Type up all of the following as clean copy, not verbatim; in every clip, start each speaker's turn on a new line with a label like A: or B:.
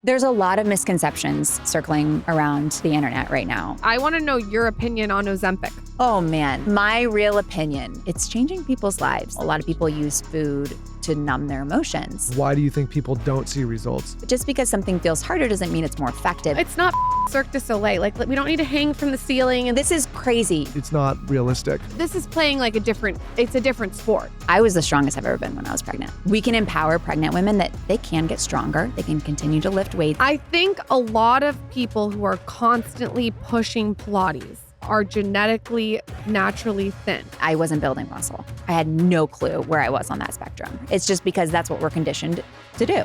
A: There's a lot of misconceptions circling around the internet right now.
B: I want to know your opinion on Ozempic.
A: Oh man, my real opinion, it's changing people's lives. A lot of people use food to numb their emotions.
C: Why do you think people don't see results?
A: Just because something feels harder doesn't mean it's more effective.
B: It's not Cirque du Soleil. Like, we don't need to hang from the ceiling. And
A: This is crazy.
C: It's not realistic.
B: this is playing like it's a different sport.
A: I was the strongest I've ever been when I was pregnant. We can empower pregnant women that they can get stronger. They can continue to lift weights.
B: I think a lot of people who are constantly pushing Pilates are genetically, naturally thin.
A: I wasn't building muscle. I had no clue where I was on that spectrum. It's just because that's what we're conditioned to do.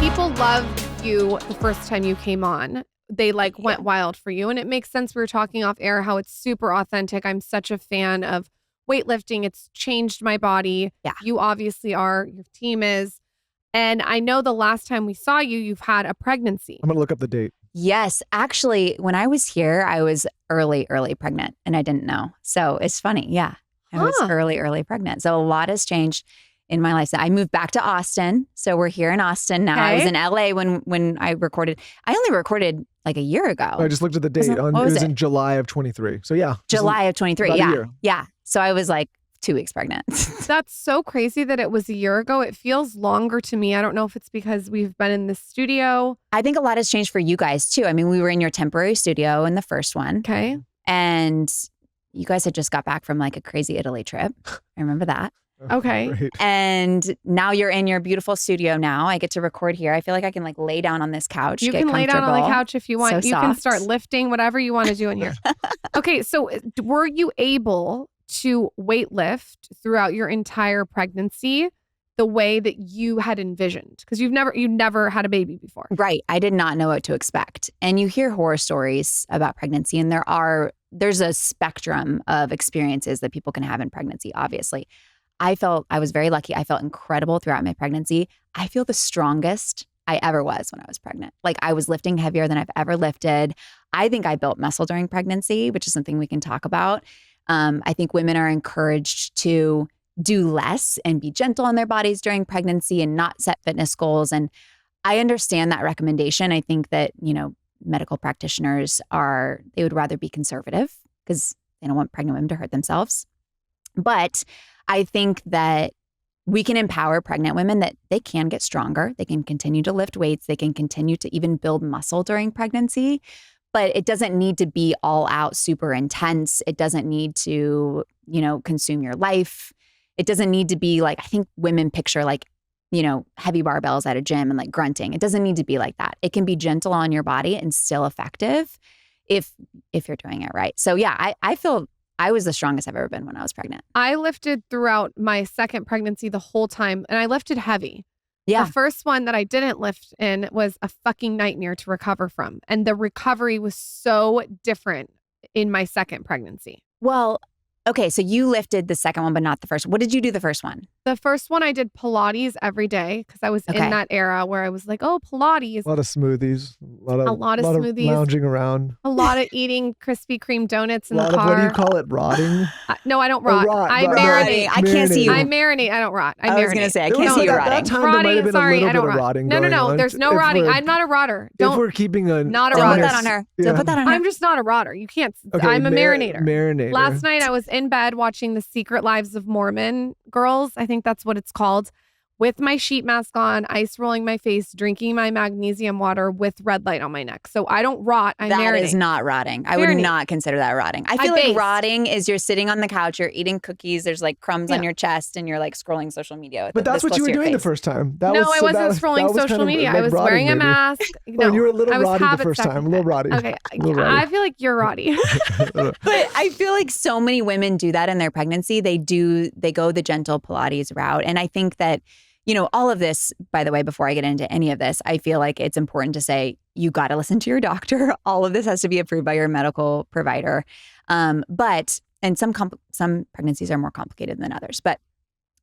B: People loved you the first time you came on. They went wild for you. And it makes sense. We were talking off air how it's super authentic. I'm such a fan of weightlifting. It's changed my body.
A: Yeah.
B: You obviously are. Your team is. And I know the last time we saw you, you've had a pregnancy.
C: I'm going to look up the date.
A: Yes. Actually, when I was here, I was early pregnant and I didn't know. So it's funny. Yeah. I was early pregnant. So a lot has changed in my life. So I moved back to Austin. So we're here in Austin now.
B: Okay.
A: I was in LA when I recorded. I only recorded like a year ago.
C: I just looked at the date. It was in July of 23. So yeah.
A: July of 23.
C: about a
A: Yeah.
C: year.
A: Yeah. So I was like 2 weeks pregnant.
B: That's so crazy that it was a year ago. It feels longer to me. I don't know if it's because we've been in the studio.
A: I think a lot has changed for you guys too. I mean, we were in your temporary studio in the first one.
B: Okay.
A: And you guys had just got back from like a crazy Italy trip. I remember that.
B: Okay.
C: Great.
A: And now you're in your beautiful studio now. I get to record here. I feel like I can like lay down on this couch.
B: You
A: get
B: can lay down on the
A: comfortable.
B: couch if you want.
A: So
B: You can
A: soft.
B: start lifting, whatever you want to do in here. Okay. So were you able to weight lift throughout your entire pregnancy the way that you had envisioned? Because you never had a baby before.
A: Right. I did not know what to expect. And you hear horror stories about pregnancy, and there's a spectrum of experiences that people can have in pregnancy, obviously. I was very lucky. I felt incredible throughout my pregnancy. I feel the strongest I ever was when I was pregnant. Like I was lifting heavier than I've ever lifted. I think I built muscle during pregnancy, which is something we can talk about. I think women are encouraged to do less and be gentle on their bodies during pregnancy and not set fitness goals. And I understand that recommendation. I think that, medical practitioners they would rather be conservative because they don't want pregnant women to hurt themselves. But I think that we can empower pregnant women that they can get stronger. They can continue to lift weights. They can continue to even build muscle during pregnancy. But it doesn't need to be all out super intense. It doesn't need to, consume your life. It doesn't need to be like, I think women picture like, heavy barbells at a gym and like grunting. It doesn't need to be like that. It can be gentle on your body and still effective if you're doing it right. So yeah, I feel I was the strongest I've ever been when I was pregnant.
B: I lifted throughout my second pregnancy the whole time, and I lifted heavy.
A: Yeah.
B: The first one that I didn't lift in was a fucking nightmare to recover from. And the recovery was so different in my second pregnancy.
A: Well, okay. So you lifted the second one, but not the first. What did you do the first one?
B: The first one I did Pilates every day because I was in
A: Okay.
B: that era where I was like, oh, Pilates.
C: A lot of smoothies. A lot of
B: smoothies.
C: lounging around.
B: A lot of eating Krispy Kreme donuts in
C: A
B: the
C: lot of,
B: car.
C: what do you call it? Rotting?
B: No, I don't rot. I
C: rot.
B: marinate.
A: I can't see you.
B: I marinate. I don't rot. I
A: was going to
B: marinate.
A: say, I
C: There
A: can't
C: was
A: see you
C: at
A: rotting.
C: that time, there might have been
B: Sorry,
C: a little
B: I don't
C: bit of
B: rot.
C: rotting
B: No,
C: going on.
B: there's no
C: If
B: rotting.
C: we're-
B: I'm not a rotter.
C: If we're keeping a...
B: Not a
A: Don't put
B: rotter.
A: that on her.
C: Yeah.
A: Don't put that on her.
B: I'm just not a rotter. You can't.
C: Okay,
B: I'm a marinator.
C: Marinator.
B: Last night I was in bed watching The Secret Lives of Mormon Girls. I think that's what it's called. With my sheet mask on, ice rolling my face, drinking my magnesium water with red light on my neck. So I don't rot. I
A: That
B: marinate.
A: is not rotting. I would
B: Marinate.
A: not consider that rotting. I feel
B: based.
A: like rotting is you're sitting on the couch, you're eating cookies, there's like crumbs on
B: Yeah.
A: your chest, and you're like scrolling social media with
C: But
A: it
C: that's
A: this
C: what you
A: close
C: were
A: to your
C: doing the
A: face.
C: first time.
B: No, I wasn't scrolling social media. I was wearing a mask. No,
C: you were a little
B: I was
C: rotty the
B: habit
C: first time.
B: stacking.
C: A little rotty.
B: Okay,
C: little rotty.
B: I feel like you're rotty.
A: But I feel like so many women do that in their pregnancy. They go the gentle Pilates route. And I think that, all of this, by the way, before I get into any of this, I feel like it's important to say, you got to listen to your doctor. All of this has to be approved by your medical provider. And some pregnancies are more complicated than others. But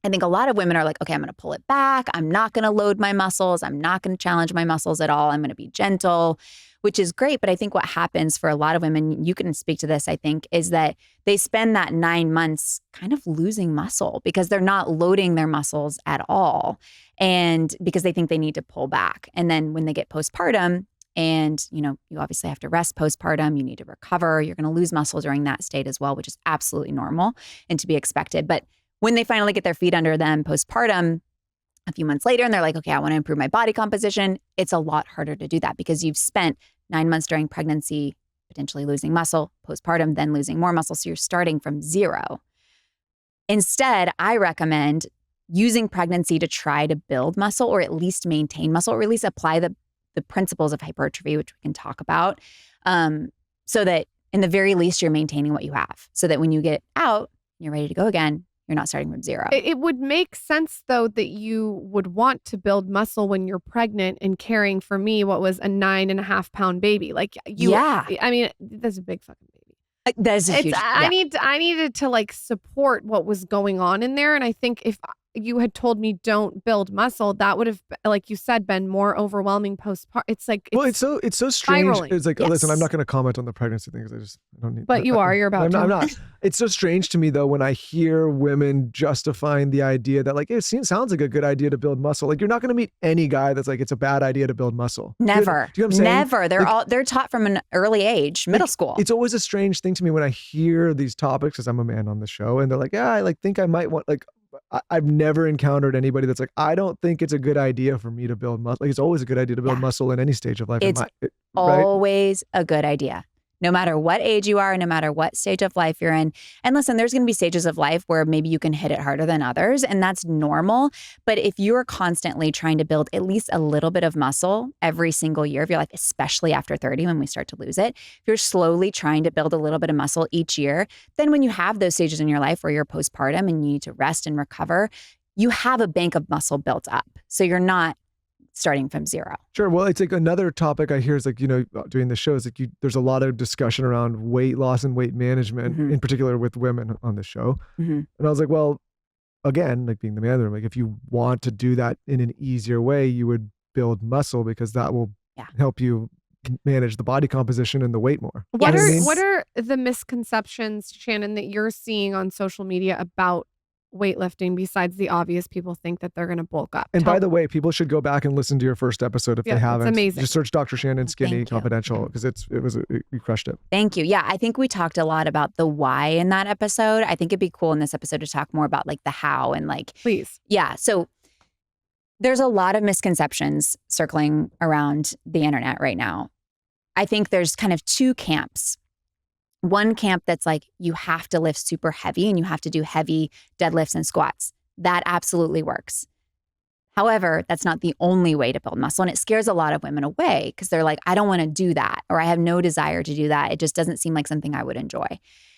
A: I think a lot of women are like, okay, I'm going to pull it back. I'm not going to load my muscles. I'm not going to challenge my muscles at all. I'm going to be gentle, which is great. But I think what happens for a lot of women, you can speak to this, I think, is that they spend that 9 months kind of losing muscle because they're not loading their muscles at all. And because they think they need to pull back. And then when they get postpartum, and, you obviously have to rest postpartum, you need to recover, you're going to lose muscle during that state as well, which is absolutely normal and to be expected. But when they finally get their feet under them postpartum, a few months later, and they're like, okay, I want to improve my body composition, it's a lot harder to do that because you've spent 9 months during pregnancy potentially losing muscle, postpartum, then losing more muscle. So you're starting from zero. Instead, I recommend using pregnancy to try to build muscle or at least maintain muscle or at least apply the principles of hypertrophy, which we can talk about, so that in the very least, you're maintaining what you have so that when you get out, you're ready to go again. You're not starting from zero.
B: It would make sense, though, that you would want to build muscle when you're pregnant and caring for me, what was a 9.5 pound baby. Like I mean, that's a big fucking baby.
A: That's a huge.
B: I needed to like support what was going on in there. And I think if you had told me don't build muscle, that would have, like you said, been more overwhelming postpartum. It's like,
C: it's so strange.
B: spiraling.
C: It's like, listen, I'm not going to comment on the pregnancy thing because I don't need.
B: But you are. You're about to.
C: I'm not. It's so strange to me though when I hear women justifying the idea that like sounds like a good idea to build muscle. Like you're not going to meet any guy that's like it's a bad idea to build muscle.
A: Never.
C: Do you know what I'm saying?
A: Never. They're taught from an early age, middle school.
C: It's always a strange thing to me when I hear these topics because I'm a man on the show and they're like, yeah, I think I might want like. I've never encountered anybody that's like, I don't think it's a good idea for me to build muscle. Like it's always a good idea to build muscle in any stage of life.
A: It's always a good idea. No matter what age you are, no matter what stage of life you're in. And listen, there's going to be stages of life where maybe you can hit it harder than others, and that's normal. But if you're constantly trying to build at least a little bit of muscle every single year of your life, especially after 30 when we start to lose it, if you're slowly trying to build a little bit of muscle each year, then when you have those stages in your life where you're postpartum and you need to rest and recover, you have a bank of muscle built up. So you're not starting from zero.
C: Sure. Well, it's like another topic I hear is like, doing the show is like there's a lot of discussion around weight loss and weight management, in particular with women on the show. And I was like, well, again, like being the man of the room, like if you want to do that in an easier way, you would build muscle because that will help you manage the body composition and the weight more.
B: What are the misconceptions, Shannon, that you're seeing on social media about weightlifting besides the obvious? People think that they're going to bulk up.
C: And by the way, people should go back and listen to your first episode if they haven't.
B: It's amazing.
C: Just search Dr. Shannon Skinny Confidential because you crushed it.
A: Thank you. Yeah, I think we talked a lot about the why in that episode. I think it'd be cool in this episode to talk more about like the how and like.
B: Please.
A: Yeah. So there's a lot of misconceptions circling around the internet right now. I think there's kind of two camps. One camp that's like, you have to lift super heavy and you have to do heavy deadlifts and squats. That absolutely works. However, that's not the only way to build muscle. And it scares a lot of women away because they're like, I don't want to do that, or I have no desire to do that. It just doesn't seem like something I would enjoy.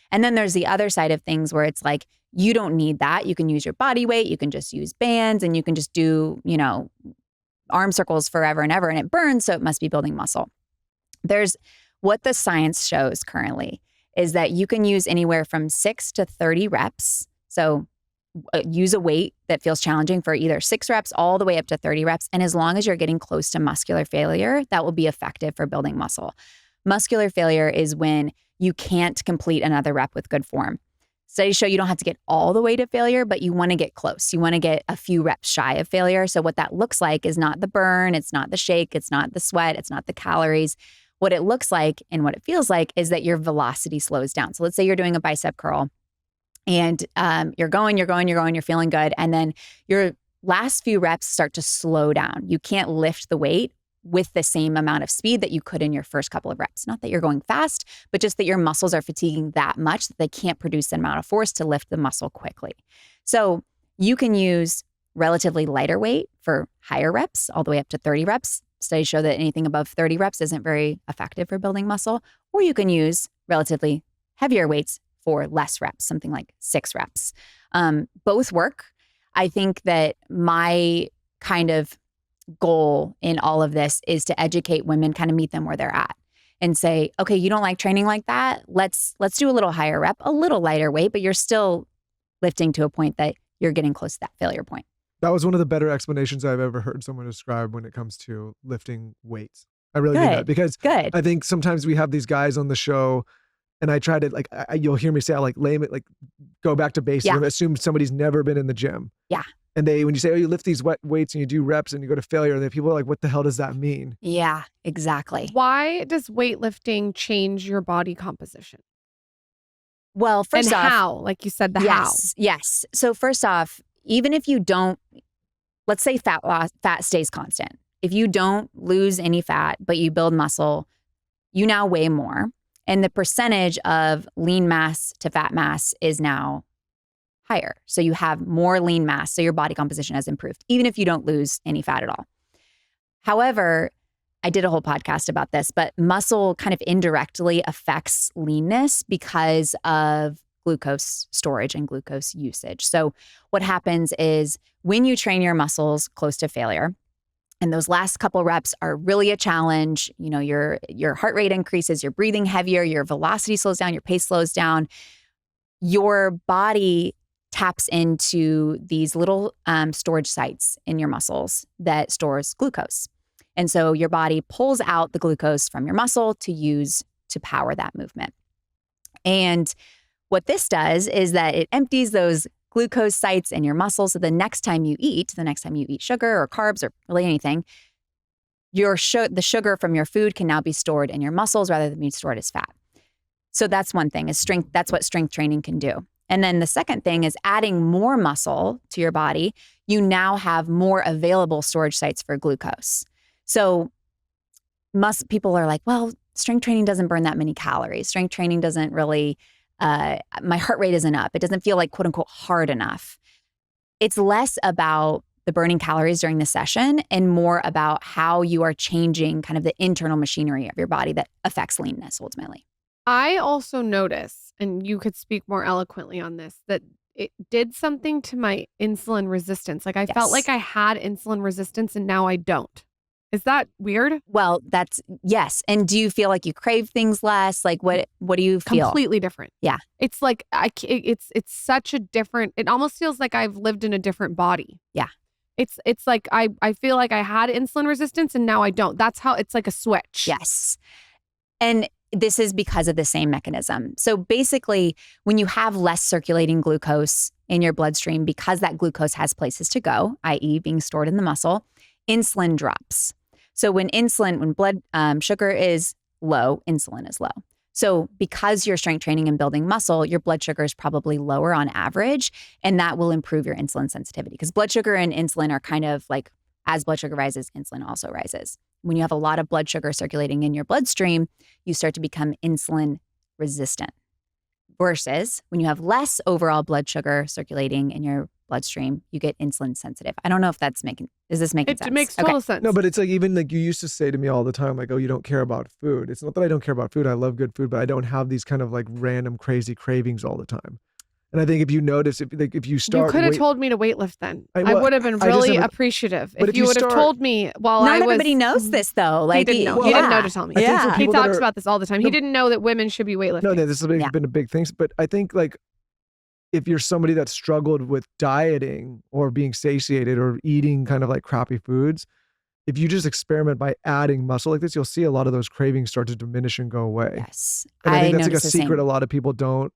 A: And then there's the other side of things where it's like, you don't need that. You can use your body weight. You can just use bands and you can just do, arm circles forever and ever and it burns. So it must be building muscle. There's what the science shows currently is that you can use anywhere from 6 to 30 reps. So use a weight that feels challenging for either 6 reps all the way up to 30 reps. And as long as you're getting close to muscular failure, that will be effective for building muscle. Muscular failure is when you can't complete another rep with good form. Studies show you don't have to get all the way to failure, but you want to get close. You want to get a few reps shy of failure. So what that looks like is not the burn, it's not the shake, it's not the sweat, it's not the calories. What it looks like and what it feels like is that your velocity slows down. So let's say you're doing a bicep curl and you're feeling good. And then your last few reps start to slow down. You can't lift the weight with the same amount of speed that you could in your first couple of reps. Not that you're going fast, but just that your muscles are fatiguing that much that they can't produce the amount of force to lift the muscle quickly. So you can use relatively lighter weight for higher reps, all the way up to 30 reps. Studies show that anything above 30 reps isn't very effective for building muscle. Or you can use relatively heavier weights for less reps, something like 6 reps. Both work. I think that my kind of goal in all of this is to educate women, kind of meet them where they're at and say, okay, you don't like training like that. Let's do a little higher rep, a little lighter weight, but you're still lifting to a point that you're getting close to that failure point.
C: That was one of the better explanations I've ever heard someone describe when it comes to lifting weights. I really mean that,
A: Good.
C: because
A: Good.
C: I think sometimes we have these guys on the show and I try to like, you'll hear me say, I like lame it, like go back to basics.
A: Yeah.
C: I assume somebody's never been in the gym.
A: Yeah.
C: And when you say, oh, you lift these weights and you do reps and you go to failure, then people are like, what the hell does that mean?
A: Yeah, exactly.
B: Why does weightlifting change your body composition?
A: Well, first off,
B: how? Like you said,
A: Yes. So first off, even if you don't, let's say fat stays constant. If you don't lose any fat, but you build muscle, you now weigh more. And the percentage of lean mass to fat mass is now higher. So you have more lean mass. So your body composition has improved, even if you don't lose any fat at all. However, I did a whole podcast about this, but muscle kind of indirectly affects leanness because of glucose storage and glucose usage. So what happens is when you train your muscles close to failure, and those last couple reps are really a challenge, you know, your heart rate increases, you're breathing heavier, your velocity slows down, your pace slows down, your body taps into these little storage sites in your muscles that stores glucose. And so your body pulls out the glucose from your muscle to use to power that movement. And what this does is that it empties those glucose sites in your muscles. So the next time you eat sugar or carbs or really anything, the sugar from your food can now be stored in your muscles rather than being stored as fat. So that's one thing, is strength. That's what strength training can do. And then the second thing is adding more muscle to your body. You now have more available storage sites for glucose. So people are like, well, strength training doesn't burn that many calories. Strength training doesn't really, my heart rate isn't up. It doesn't feel like, quote unquote, hard enough. It's less about the burning calories during the session and more about how you are changing kind of the internal machinery of your body that affects leanness ultimately.
B: I also notice, and you could speak more eloquently on this, that it did something to my insulin resistance. Like I felt like I had insulin resistance and now I don't. Is that weird?
A: Well, yes. And do you feel like you crave things less? Like what do you feel?
B: Completely different.
A: Yeah.
B: It's like it's such a different, it almost feels like I've lived in a different body.
A: Yeah.
B: It's like I feel like I had insulin resistance and now I don't. That's how it's like a switch.
A: Yes. And this is because of the same mechanism. So basically, when you have less circulating glucose in your bloodstream, because that glucose has places to go, i.e. being stored in the muscle, insulin drops. So when blood sugar is low, insulin is low. So because you're strength training and building muscle, your blood sugar is probably lower on average, and that will improve your insulin sensitivity, because blood sugar and insulin are kind of like, as blood sugar rises, insulin also rises. When you have a lot of blood sugar circulating in your bloodstream, you start to become insulin resistant. Versus when you have less overall blood sugar circulating in your bloodstream, you get insulin sensitive. I don't know if is this making sense?
B: It makes total sense.
C: No, but it's like, even like you used to say to me all the time, like, oh, you don't care about food. It's not that I don't care about food. I love good food, but I don't have these kind of like random crazy cravings all the time. And I think if you notice, if you start,
B: you could have told me to weightlift then. I would have been really appreciative if you would have told me while
A: Not everybody knows this though. Like
B: he didn't know. He didn't know to tell me.
A: Yeah.
B: He talks about this all the time. He didn't know that women should be weightlifting.
C: No, this has been a big thing. But I think like if you're somebody that struggled with dieting or being satiated or eating kind of like crappy foods, if you just experiment by adding muscle like this, you'll see a lot of those cravings start to diminish and go away.
A: Yes.
C: And I think that's like a secret a lot of people don't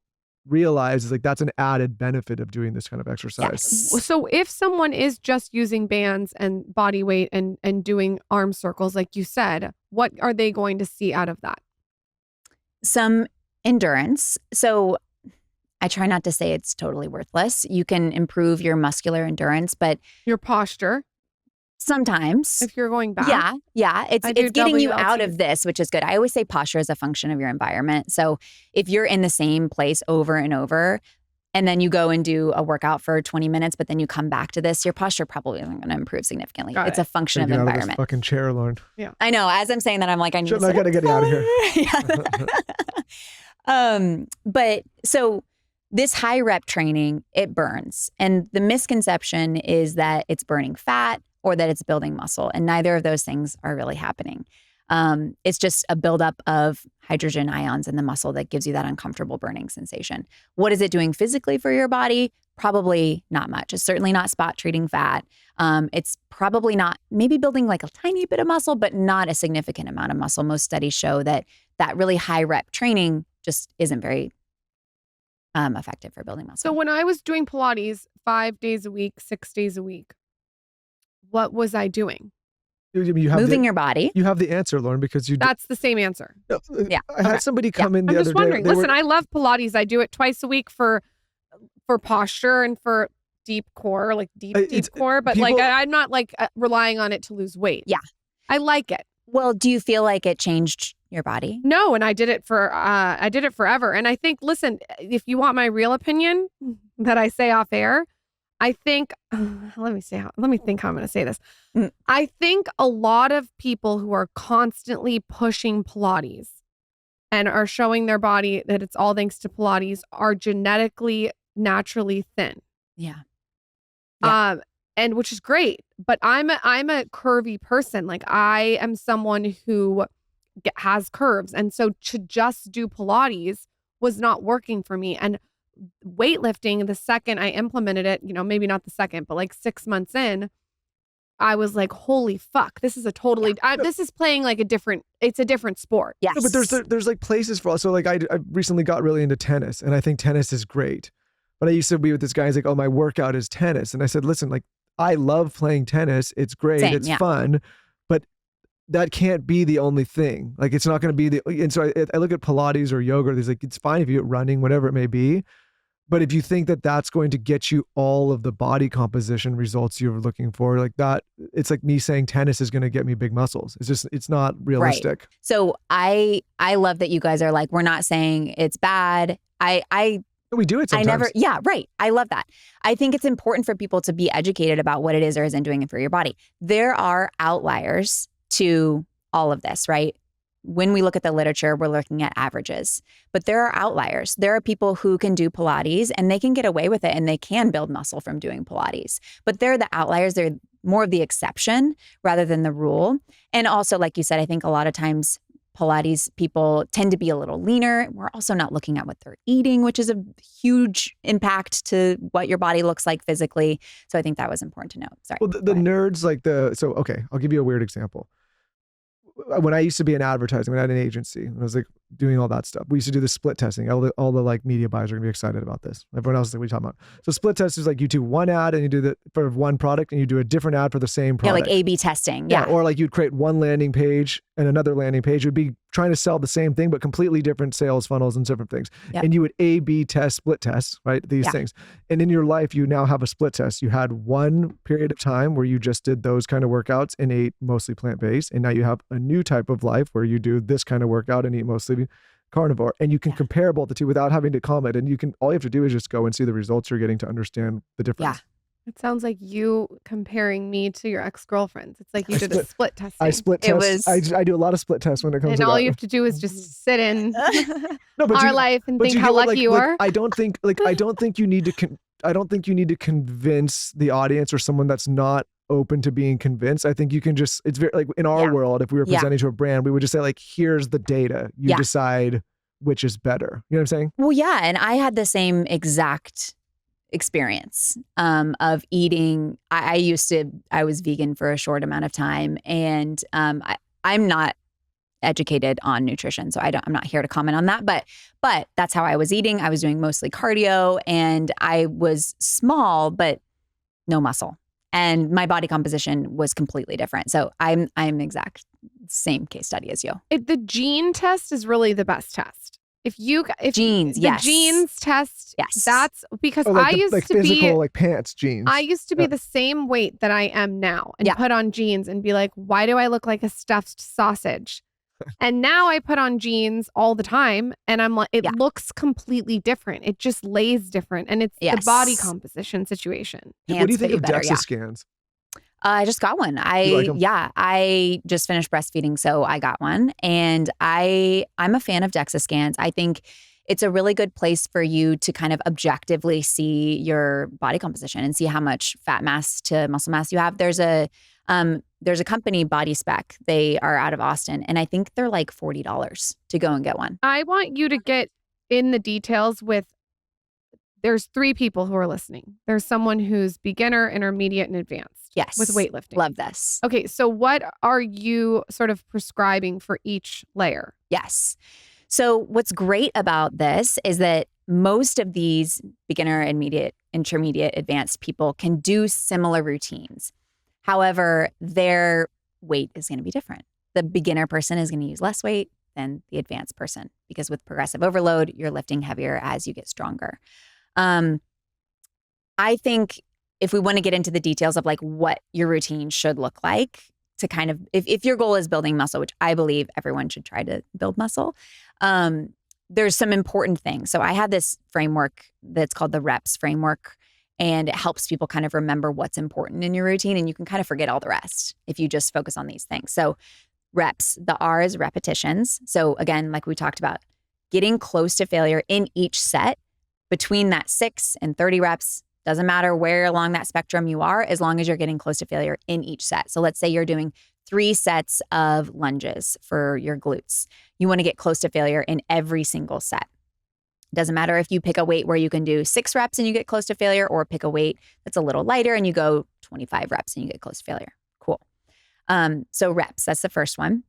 C: realize, is like that's an added benefit of doing this kind of exercise.
A: Yes.
B: So if someone is just using bands and body weight and doing arm circles, like you said, what are they going to see out of that?
A: Some endurance. So I try not to say it's totally worthless. You can improve your muscular endurance, but
B: your posture.
A: Sometimes.
B: If you're going back.
A: Yeah. It's getting you out of this, which is good. I always say posture is a function of your environment. So if you're in the same place over and over, and then you go and do a workout for 20 minutes, but then you come back to this, your posture probably isn't going to improve significantly. It's a function of environment.
C: Out of this fucking chair, Lauren.
A: Yeah. I know. As I'm saying that, I'm like, I need to
C: I gotta get out of here.
A: But so this high rep training, it burns. And the misconception is that it's burning fat or that it's building muscle. And neither of those things are really happening. It's just a buildup of hydrogen ions in the muscle that gives you that uncomfortable burning sensation. What is it doing physically for your body? Probably not much. It's certainly not spot treating fat. It's probably not, maybe building like a tiny bit of muscle, but not a significant amount of muscle. Most studies show that really high rep training just isn't very effective for building muscle.
B: So when I was doing Pilates 5 days a week, 6 days a week, what was I doing?
C: You have
A: moving your body.
C: You have the answer, Lauren, because you.
B: That's the same answer.
A: Yeah.
C: I had somebody come in the
B: I'm
C: other
B: just wondering.
C: day.
B: Listen, I love Pilates. I do it twice a week for posture and for deep core, like deep core. But
C: people,
B: I'm not like relying on it to lose weight.
A: Yeah.
B: I like it.
A: Well, do you feel like it changed your body?
B: No, and I did it forever. And I think, listen, if you want my real opinion that I say off air, I think, let me think how I'm going to say this. I think a lot of people who are constantly pushing Pilates and are showing their body that it's all thanks to Pilates are genetically, naturally thin.
A: Yeah.
B: And which is great, but I'm a curvy person. Like I am someone who has curves. And so to just do Pilates was not working for me. And weightlifting, the second I implemented it, maybe not the second, but like 6 months in, I was like, holy fuck, this is a totally, this is playing like it's a different sport.
A: Yes.
C: No, but there's like places for us. So like I recently got really into tennis and I think tennis is great. But I used to be with this guy, he's like, oh, my workout is tennis. And I said, listen, like I love playing tennis. It's great.
A: Same,
C: it's
A: yeah.
C: fun. But that can't be the only thing. Like it's not going to be and so I look at Pilates or yoga, there's like, it's fine if you're running, whatever it may be. But if you think that that's going to get you all of the body composition results you're looking for, like that, it's like me saying tennis is going to get me big muscles. It's not realistic.
A: Right. So I love that you guys are like, we're not saying it's bad.
C: We do it sometimes.
A: Right. I love that. I think it's important for people to be educated about what it is or isn't doing for your body. There are outliers to all of this, right? When we look at the literature, we're looking at averages, but there are outliers. There are people who can do Pilates and they can get away with it and they can build muscle from doing Pilates, but they're the outliers. They're more of the exception rather than the rule. And also, like you said, I think a lot of times Pilates people tend to be a little leaner. We're also not looking at what they're eating, which is a huge impact to what your body looks like physically. So I think that was important to note. Sorry.
C: Well, the nerds okay, I'll give you a weird example. When I used to be in advertising, when I had an agency, when I was like doing all that stuff, we used to do the split testing. All the like media buyers are gonna be excited about this. Everyone else is like, what are you talking about? So split test is like you do one ad and you do for one product and you do a different ad for the same product.
A: Yeah, like A/B testing. Yeah.
C: Or like you'd create one landing page and another landing page. It would be trying to sell the same thing, but completely different sales funnels and different things.
A: Yep.
C: And you would A/B test, split test, right? These things. And in your life, you now have a split test. You had one period of time where you just did those kind of workouts and ate mostly plant-based. And now you have a new type of life where you do this kind of workout and eat mostly carnivore. And you can compare both the two without having to comment. And all you have to do is just go and see the results you're getting to understand the difference.
A: Yeah.
B: It sounds like you comparing me to your ex-girlfriends. It's like you did a split testing.
C: I split test. I do a lot of split tests when it comes to that.
B: And all you have to do is just sit in
C: our
B: life and think how lucky you are.
C: I don't think you need to convince the audience or someone that's not open to being convinced. I think you can just, it's very like in our world, if we were presenting to a brand, we would just say like, here's the data. You decide which is better. You know what I'm saying?
A: Well, yeah. And I had the same exact experience of eating. I was vegan for a short amount of time, and I'm not educated on nutrition, so I'm not here to comment on that. But that's how I was eating. I was doing mostly cardio, and I was small, but no muscle, and my body composition was completely different. So I'm exact same case study as you.
B: The gene test is really the best test. If
A: genes,
B: the
A: yes.
B: genes test,
A: yes,
B: that's because
C: like
B: I used to
C: physical,
B: be
C: like pants jeans.
B: I used to be the same weight that I am now and put on jeans and be like, why do I look like a stuffed sausage? And now I put on jeans all the time and I'm like, it looks completely different. It just lays different. And it's the body composition situation.
C: What do you think of DEXA scans?
A: I just got one. I just finished breastfeeding, so I got one. And I'm a fan of DEXA scans. I think it's a really good place for you to kind of objectively see your body composition and see how much fat mass to muscle mass you have. There's a there's a company, Body Spec. They are out of Austin, and I think they're like $40 to go and get one.
B: I want you to get in the details with, there's 3 people who are listening. There's someone who's beginner, intermediate, and advanced.
A: Yes.
B: With weightlifting.
A: Love this.
B: Okay. So what are you sort of prescribing for each layer?
A: Yes. So what's great about this is that most of these beginner, intermediate, advanced people can do similar routines. However, their weight is going to be different. The beginner person is going to use less weight than the advanced person, because with progressive overload, you're lifting heavier as you get stronger. I think if we want to get into the details of like what your routine should look like to kind of, if your goal is building muscle, which I believe everyone should try to build muscle, there's some important things. So I have this framework that's called the REPS framework, and it helps people kind of remember what's important in your routine, and you can kind of forget all the rest if you just focus on these things. So reps, the R is repetitions. So again, like we talked about, getting close to failure in each set between that 6 and 30 reps. Doesn't matter where along that spectrum you are, as long as you're getting close to failure in each set. So let's say you're doing 3 sets of lunges for your glutes. You want to get close to failure in every single set. Doesn't matter if you pick a weight where you can do 6 reps and you get close to failure, or pick a weight that's a little lighter and you go 25 reps and you get close to failure. Cool. So reps, that's the first one.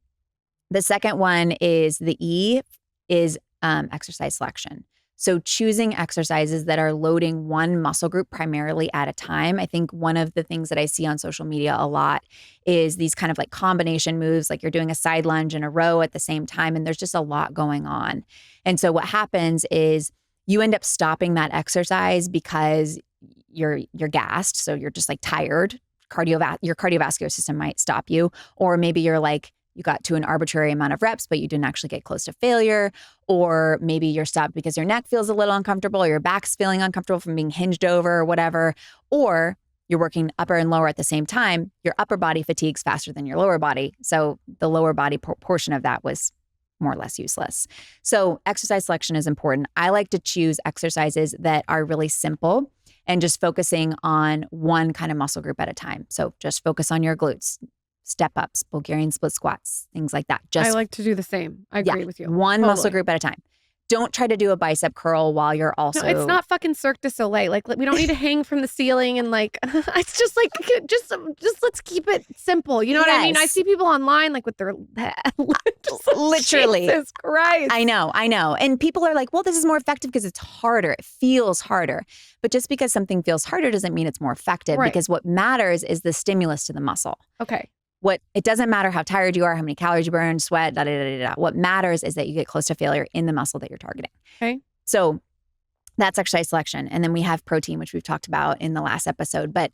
A: The second one is the E is exercise selection. So choosing exercises that are loading one muscle group primarily at a time. I think one of the things that I see on social media a lot is these kind of like combination moves, like you're doing a side lunge and a row at the same time, and there's just a lot going on. And so what happens is you end up stopping that exercise because you're gassed. So you're just like tired. Your cardiovascular system might stop you. Or maybe you're like, you got to an arbitrary amount of reps, but you didn't actually get close to failure. Or maybe you're stopped because your neck feels a little uncomfortable, or your back's feeling uncomfortable from being hinged over or whatever. Or you're working upper and lower at the same time. Your upper body fatigues faster than your lower body. So the lower body portion of that was more or less useless. So exercise selection is important. I like to choose exercises that are really simple and just focusing on one kind of muscle group at a time. So just focus on your glutes. Step ups, Bulgarian split squats, things like that.
B: I like to do the same. I agree with you.
A: One muscle group at a time. Don't try to do a bicep curl while you're also.
B: No, it's not fucking Cirque du Soleil. Like we don't need to hang from the ceiling and like, it's just like, just let's keep it simple. You know what I mean? I see people online like with their,
A: literally.
B: Jesus Christ.
A: I know. And people are like, well, this is more effective because it's harder. It feels harder. But just because something feels harder doesn't mean it's more effective, because what matters is the stimulus to the muscle.
B: Okay.
A: It doesn't matter how tired you are, how many calories you burn, sweat, What matters is that you get close to failure in the muscle that you're targeting.
B: Okay.
A: So that's exercise selection. And then we have protein, which we've talked about in the last episode. But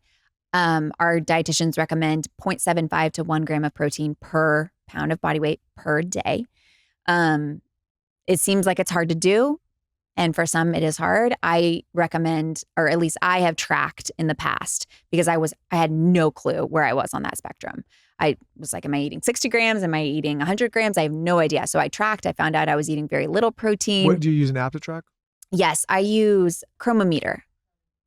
A: our dietitians recommend 0.75 to 1 gram of protein per pound of body weight per day. It seems like it's hard to do. And for some, it is hard. I recommend, or at least I have tracked in the past, because I had no clue where I was on that spectrum. I was like, am I eating 60 grams? Am I eating 100 grams? I have no idea. So I tracked. I found out I was eating very little protein.
C: What, do you use an app to track?
A: Yes, I use Chronometer.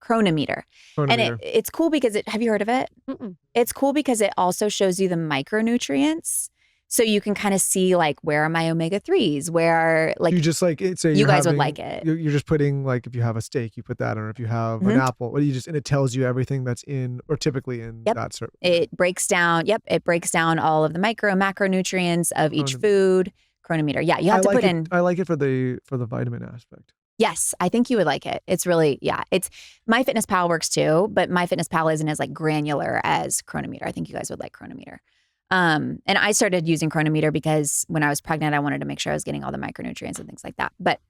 A: And it's cool because have you heard of it?
B: Mm-mm.
A: It's cool because it also shows you the micronutrients. So you can kind of see like, where are my omega-3s? Where are like,
C: you just like, say
A: you guys would like it.
C: You're just putting like, if you have a steak, you put that on, or if you have an apple, and it tells you everything that's in, or typically in that certain.
A: It breaks down. It breaks down all of the macronutrients of each food. Chronometer. Yeah. You have to put in.
C: I like it for the vitamin aspect.
A: Yes, I think you would like it. It's really, it's MyFitnessPal works too, but MyFitnessPal isn't as like granular as Chronometer. I think you guys would like Chronometer. And I started using Chronometer because when I was pregnant, I wanted to make sure I was getting all the micronutrients and things like that. But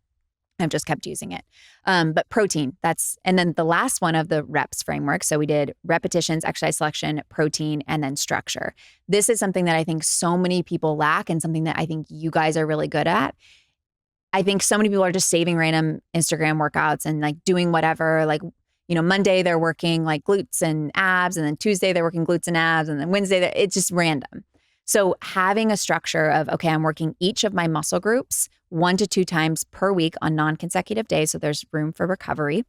A: I've just kept using it. But protein, and then the last one of the reps framework. So we did repetitions, exercise selection, protein, and then structure. This is something that I think so many people lack, and something that I think you guys are really good at. I think so many people are just saving random Instagram workouts and like doing whatever, like, Monday they're working like glutes and abs, and then Tuesday they're working glutes and abs, and then Wednesday, it's just random. So having a structure of, okay, I'm working each of my muscle groups 1 to 2 times per week on non-consecutive days. So there's room for recovery.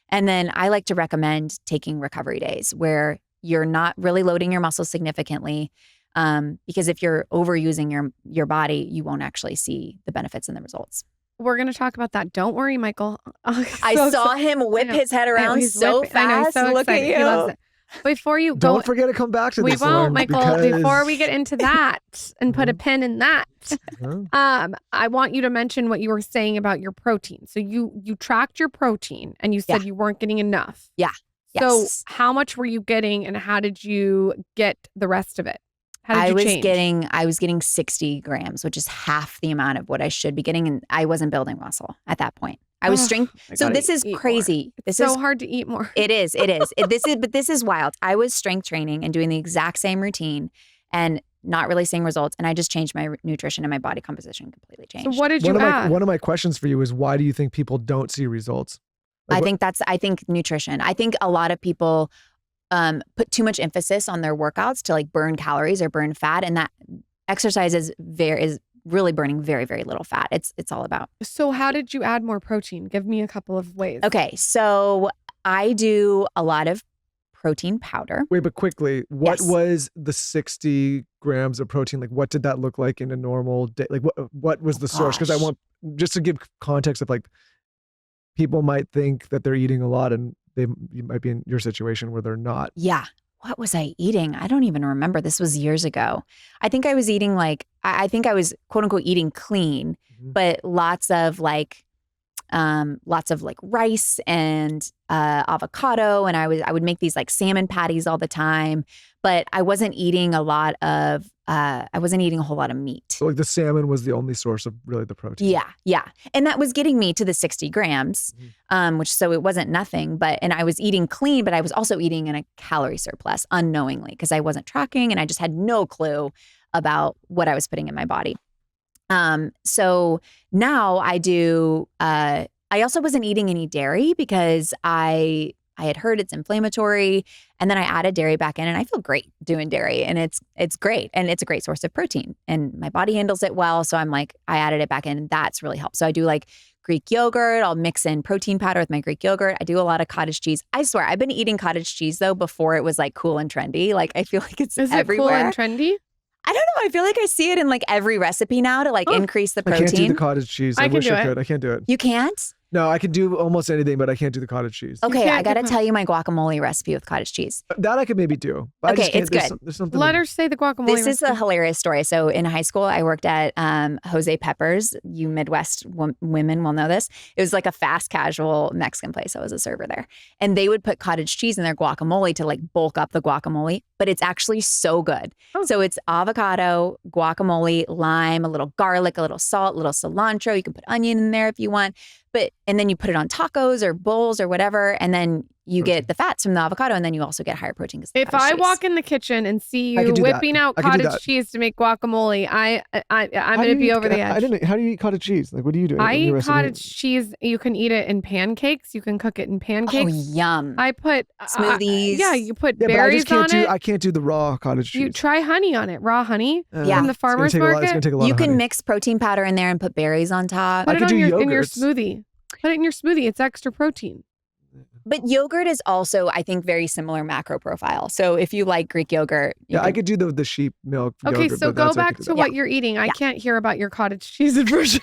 A: And then I like to recommend taking recovery days where you're not really loading your muscles significantly. Because if you're overusing your body, you won't actually see the benefits and the results.
B: We're going to talk about that. Don't worry, Michael.
A: I saw him whip his head around so fast.
B: I know, he's so
A: Look
B: excited.
A: at you.
B: He loves it. Before you go,
C: don't forget to come back to
B: we
C: this.
B: won't,
C: Lauren,
B: Michael.
C: because...
B: Before we get into that and put a pin in that, I want you to mention what you were saying about your protein. So you tracked your protein and you said you weren't getting enough.
A: Yeah.
B: So
A: Yes.
B: how much were you getting, and how did you get the rest of it? How did
A: I
B: you
A: was
B: change?
A: I was getting 60 grams, which is half the amount of what I should be getting, and I wasn't building muscle at that point. I was strength. So this is crazy.
B: It's so hard to eat more.
A: It is. But this is wild. I was strength training and doing the exact same routine and not really seeing results. And I just changed my nutrition, and my body composition completely changed.
B: So what did you add?
C: One of my questions for you is, why do you think people don't see results? Like,
A: I think nutrition. I think a lot of people put too much emphasis on their workouts to like burn calories or burn fat. And that exercise is really burning very, very little fat. It's all about.
B: So how did you add more protein? Give me a couple of ways.
A: Okay. So I do a lot of protein powder.
C: Wait, but quickly, what was the 60 grams of protein? Like, what did that look like in a normal day? Like, what was the source? Because I want, just to give context of, like, people might think that they're eating a lot, and you might be in your situation where they're not.
A: Yeah. What was I eating? I don't even remember. This was years ago. I think I was eating I think I was quote unquote eating clean, but lots of rice and avocado. And I would make these like salmon patties all the time, but I wasn't eating a whole lot of meat.
C: So like the salmon was the only source of really the protein.
A: Yeah. And that was getting me to the 60 grams, so it wasn't nothing, and I was eating clean, but I was also eating in a calorie surplus unknowingly because I wasn't tracking and I just had no clue about what I was putting in my body. So now I do, I also wasn't eating any dairy because I had heard it's inflammatory, and then I added dairy back in, and I feel great doing dairy, and it's great, and it's a great source of protein, and my body handles it well. So I'm like, I added it back in, and that's really helped. So I do like Greek yogurt. I'll mix in protein powder with my Greek yogurt. I do a lot of cottage cheese. I swear, I've been eating cottage cheese though before it was like cool and trendy. Like I feel like it's everywhere.
B: Is it cool and trendy?
A: I don't know. I feel like I see it in like every recipe now to like increase the protein.
C: I can't do the cottage cheese. I wish I could. I can't do it.
A: You can't?
C: No, I can do almost anything, but I can't do the cottage cheese.
A: Okay, I got to tell you my guacamole recipe with cottage cheese.
C: That I could maybe do. But
A: Okay, it's good.
C: There's something.
B: Let her say the guacamole
A: This
B: recipe.
A: is a hilarious story. So in high school, I worked at Jose Pepper's. You Midwest women will know this. It was like a fast casual Mexican place. I was a server there. And they would put cottage cheese in their guacamole to like bulk up the guacamole. But it's actually so good.
B: Oh.
A: So it's avocado, guacamole, lime, a little garlic, a little salt, a little cilantro. You can put onion in there if you want. And then you put it on tacos or bowls or whatever, and then you get the fats from the avocado, and then you also get higher protein.
B: If I walk in the kitchen and see you whipping out cottage cheese to make guacamole, I'm going to be over the edge.
C: How do you eat cottage cheese? Like, what do you do?
B: I eat cottage cheese. You can eat it in pancakes. You can cook it in pancakes.
A: Oh, yum.
B: I put
A: smoothies.
B: You put berries on it.
C: I can't do the raw cottage cheese.
B: You try honey on it, raw honey
A: Yeah.
B: from the farmer's market.
C: It's gonna take a lot
A: You
C: of
A: can
C: honey.
A: mix protein powder in there and put berries on top.
B: Put it on in your
C: yogurts.
B: smoothie. Put it in your smoothie. It's extra protein.
A: But yogurt is also, I think, very similar macro profile. So if you like Greek yogurt.
C: I could do the sheep milk
B: Okay,
C: yogurt.
B: so go back to what you're eating. I can't hear about your cottage cheese version.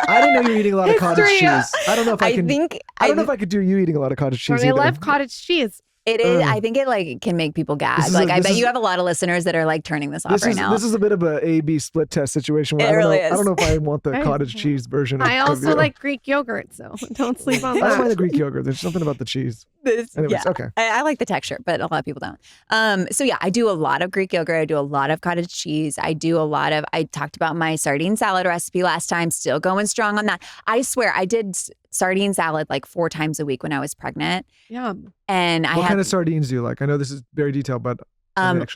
C: I didn't know you were eating a lot of cottage cheese. I don't know if I can. I don't know if I could do you eating a lot of cottage cheese.
B: I love cottage cheese.
A: It is. I think it like can make people gag. Like I bet you have a lot of listeners that are like turning this off right now.
C: This is a bit of a A/B split test situation. Where I don't know if I want the cottage cheese version.
B: I also like Greek yogurt, so don't sleep on that.
C: I don't mind the Greek yogurt. There's something about the cheese. Anyways, okay.
A: I like the texture, but a lot of people don't. So yeah, I do a lot of Greek yogurt. I do a lot of cottage cheese. I talked about my sardine salad recipe last time, still going strong on that. I swear I did sardine salad like 4 times a week when I was pregnant.
B: Yum.
A: And
C: what kind of sardines do you like? I know this is very detailed, but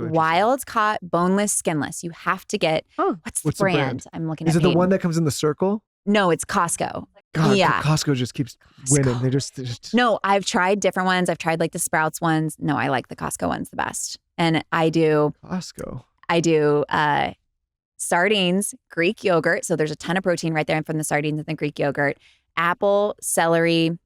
A: wild caught, boneless, skinless. You have to get, what's the brand? I'm looking at
C: Is it the one that comes in the circle?
A: No, it's Costco.
C: God,
A: yeah.
C: Costco just keeps winning. They just...
A: No, I've tried different ones. I've tried like the Sprouts ones. No, I like the Costco ones the best. And I do sardines, Greek yogurt. So there's a ton of protein right there from the sardines and the Greek yogurt. Apple, celery,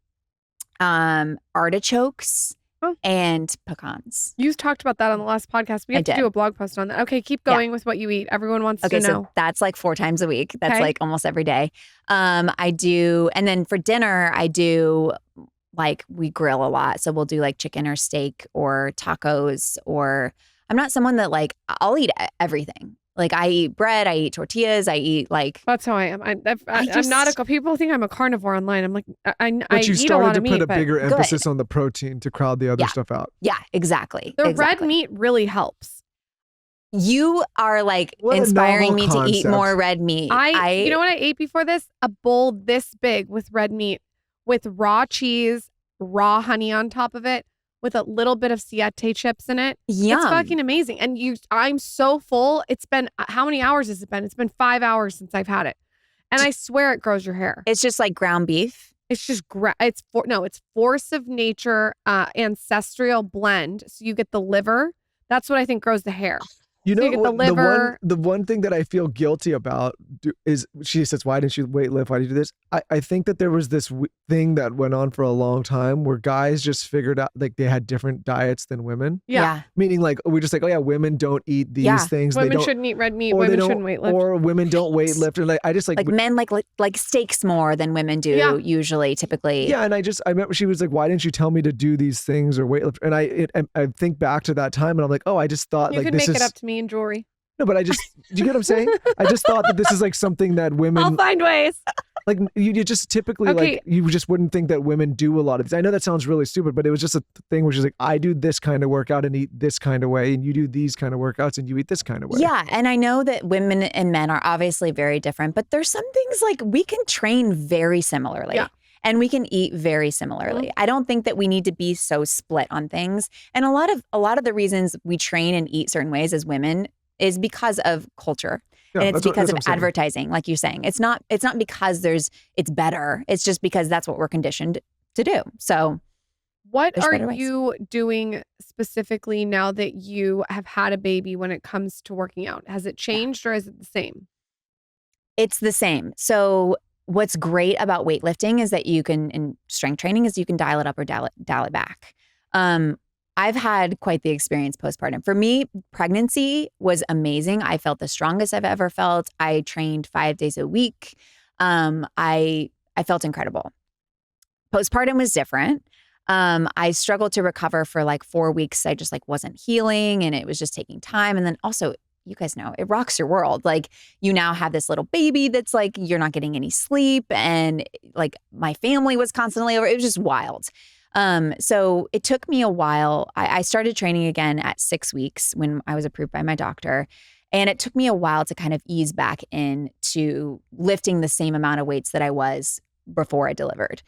A: artichokes, and pecans.
B: You talked about that on the last podcast. We have to do a blog post on that. Okay, keep going with what you eat. Everyone wants to know.
A: So that's like 4 times a week. That's like almost every day. I do, and then for dinner, I do like we grill a lot. So we'll do like chicken or steak or tacos, or I'm not someone that like, I'll eat everything. Like I eat bread, I eat tortillas, I eat like.
B: That's how I am. I'm not people think I'm a carnivore online. I'm like,
C: but
B: I
C: you
B: eat
C: started
B: a lot
C: to
B: of meat.
C: put a bigger
A: Good.
C: emphasis on the protein to crowd the other stuff out.
A: Yeah, exactly.
B: The red meat really helps.
A: You are like
C: What a
A: inspiring me
C: novel
A: to eat
C: concept.
A: more red meat.
B: You know what I ate before this? A bowl this big with red meat with raw cheese, raw honey on top of it, with a little bit of siete chips in it.
A: Yum.
B: It's fucking amazing. And I'm so full. It's been, how many hours has it been? It's been 5 hours since I've had it. And I swear it grows your hair.
A: It's just like ground beef.
B: It's just, it's Force of Nature ancestral blend. So you get the liver. That's what I think grows the hair.
C: You know,
B: you get the liver.
C: The one thing that I feel guilty about is she says, why didn't you weight lift? Why did you do this? I think that there was this thing that went on for a long time where guys just figured out like they had different diets than women.
B: Yeah.
C: Meaning like, we're just like, oh yeah, women don't eat these things.
B: Women shouldn't eat red meat. Women shouldn't weight lift.
C: Or women don't weight lift. Or like, I just like
A: men like steaks more than women do usually, typically.
C: Yeah. And I remember she was like, why didn't you tell me to do these things or weight lift? And I think back to that time and I'm like, oh, I just thought
B: you
C: like
B: could
C: this
B: make it up to me in jewelry.
C: No, but do you get what I'm saying? I just thought that this is like something that women.
B: I'll find ways.
C: Like you just typically like you just wouldn't think that women do a lot of these. I know that sounds really stupid, but it was just a thing where she's like, I do this kind of workout and eat this kind of way, and you do these kind of workouts and you eat this kind of way.
A: Yeah, and I know that women and men are obviously very different, but there's some things like we can train very similarly. Yeah. And we can eat very similarly. I don't think that we need to be so split on things. And a lot of the reasons we train and eat certain ways as women is because of culture. Yeah, and it's because of advertising, like you're saying. It's not because it's better. It's just because that's what we're conditioned to do. So
B: what are you doing specifically now that you have had a baby when it comes to working out? Has it changed or is it the same?
A: It's the same. So what's great about weightlifting is that you can, and strength training is you can dial it up or dial it back. I've had quite the experience postpartum. For me, pregnancy was amazing. I felt the strongest I've ever felt. I trained 5 days a week. I felt incredible. Postpartum was different. I struggled to recover for like 4 weeks. I just like wasn't healing and it was just taking time. And then also, you guys know, it rocks your world. Like you now have this little baby that's like, you're not getting any sleep. And like my family was constantly over. It was just wild. So it took me a while. I started training again at 6 weeks when I was approved by my doctor. And it took me a while to kind of ease back into lifting the same amount of weights that I was before I delivered.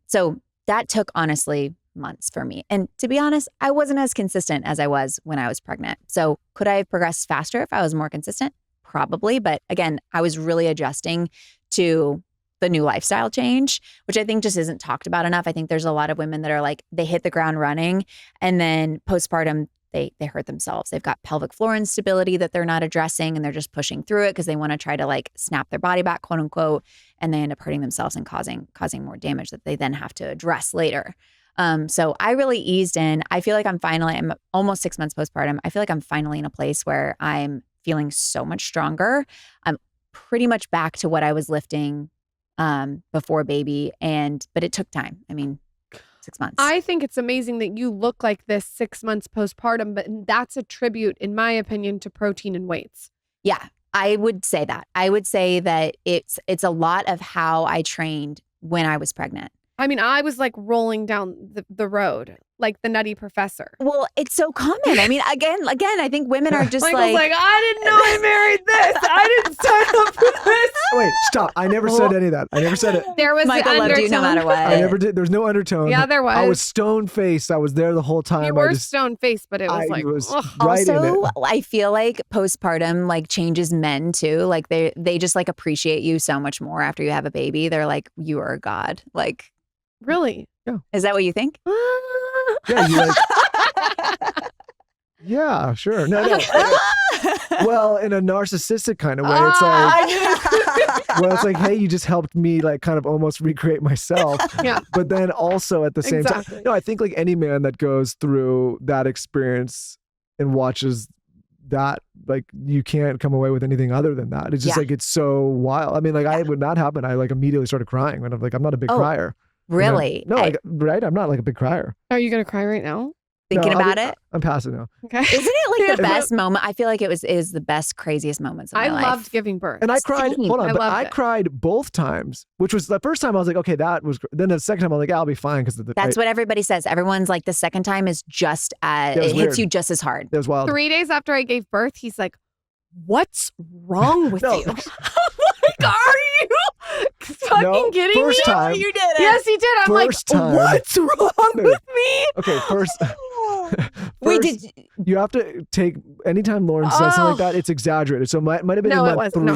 A: So that took honestly months for me. And to be honest, I wasn't as consistent as I was when I was pregnant. So could I have progressed faster if I was more consistent? Probably. But again, I was really adjusting to the new lifestyle change, which I think just isn't talked about enough. I think there's a lot of women that are like, they hit the ground running and then postpartum, they hurt themselves. They've got pelvic floor instability that they're not addressing and they're just pushing through it because they want to try to like snap their body back, quote unquote, and they end up hurting themselves and causing more damage that they then have to address later. So I really eased in. I feel like I'm almost 6 months postpartum. I feel like I'm finally in a place where I'm feeling so much stronger. I'm pretty much back to what I was lifting before baby. But it took time. I mean, 6 months.
B: I think it's amazing that you look like this 6 months postpartum, but that's a tribute, in my opinion, to protein and weights.
A: Yeah, I would say that. I would say that it's a lot of how I trained when I was pregnant.
B: I mean, I was like rolling down the road like the Nutty Professor.
A: Well, it's so common. I mean, again, I think women are just
B: Michael's like, I didn't know I married this. I didn't sign up for this.
C: Wait, stop. I never said any of that. I never said it.
B: There was
A: Michael
B: the
A: loved
B: undertone.
A: you no matter what.
C: I never did. There's no undertone.
B: Yeah, there was.
C: I was stone-faced. I was there the whole time.
B: You were stone-faced, but it was like,
C: right in it.
A: Also, I feel like postpartum like changes men too. Like they just like appreciate you so much more after you have a baby. They're like, you are a god. Like,
B: really?
C: Yeah.
A: Is that what you think?
C: Yeah, you like. Yeah, sure. No. Well, in a narcissistic kind of way, it's like. Well, it's like, hey, you just helped me like kind of almost recreate myself.
B: Yeah.
C: But then also at the same time, no, I think like any man that goes through that experience and watches that, like you can't come away with anything other than that. It's just like, it's so wild. I mean, like when that happened, I like immediately started crying when I'm not a big crier.
A: Really?
C: No, right? I'm not like a big crier.
B: Are you going to cry right now?
A: Thinking about it?
C: I'm passing now.
B: Okay.
A: Isn't it like the best moment? I feel like it was the best, craziest moments of my life.
B: I loved giving birth.
C: And I cried, hold on, I
B: it.
C: cried both times, which was the first time I was like, okay, that was, then the second time I was like, I'll be fine.
A: That's what everybody says. Everyone's like, the second time is just it hits you just as hard.
C: It was wild.
B: 3 days after I gave birth, he's like, what's wrong with you? I'm like, are you fucking kidding me?
C: First time.
A: You did it.
B: Yes, he did. I'm like, what's wrong with me?
C: Okay, first,
A: Wait,
C: you have to take, anytime Lauren says something like that, it's exaggerated. So it might have been in month 3.
B: No.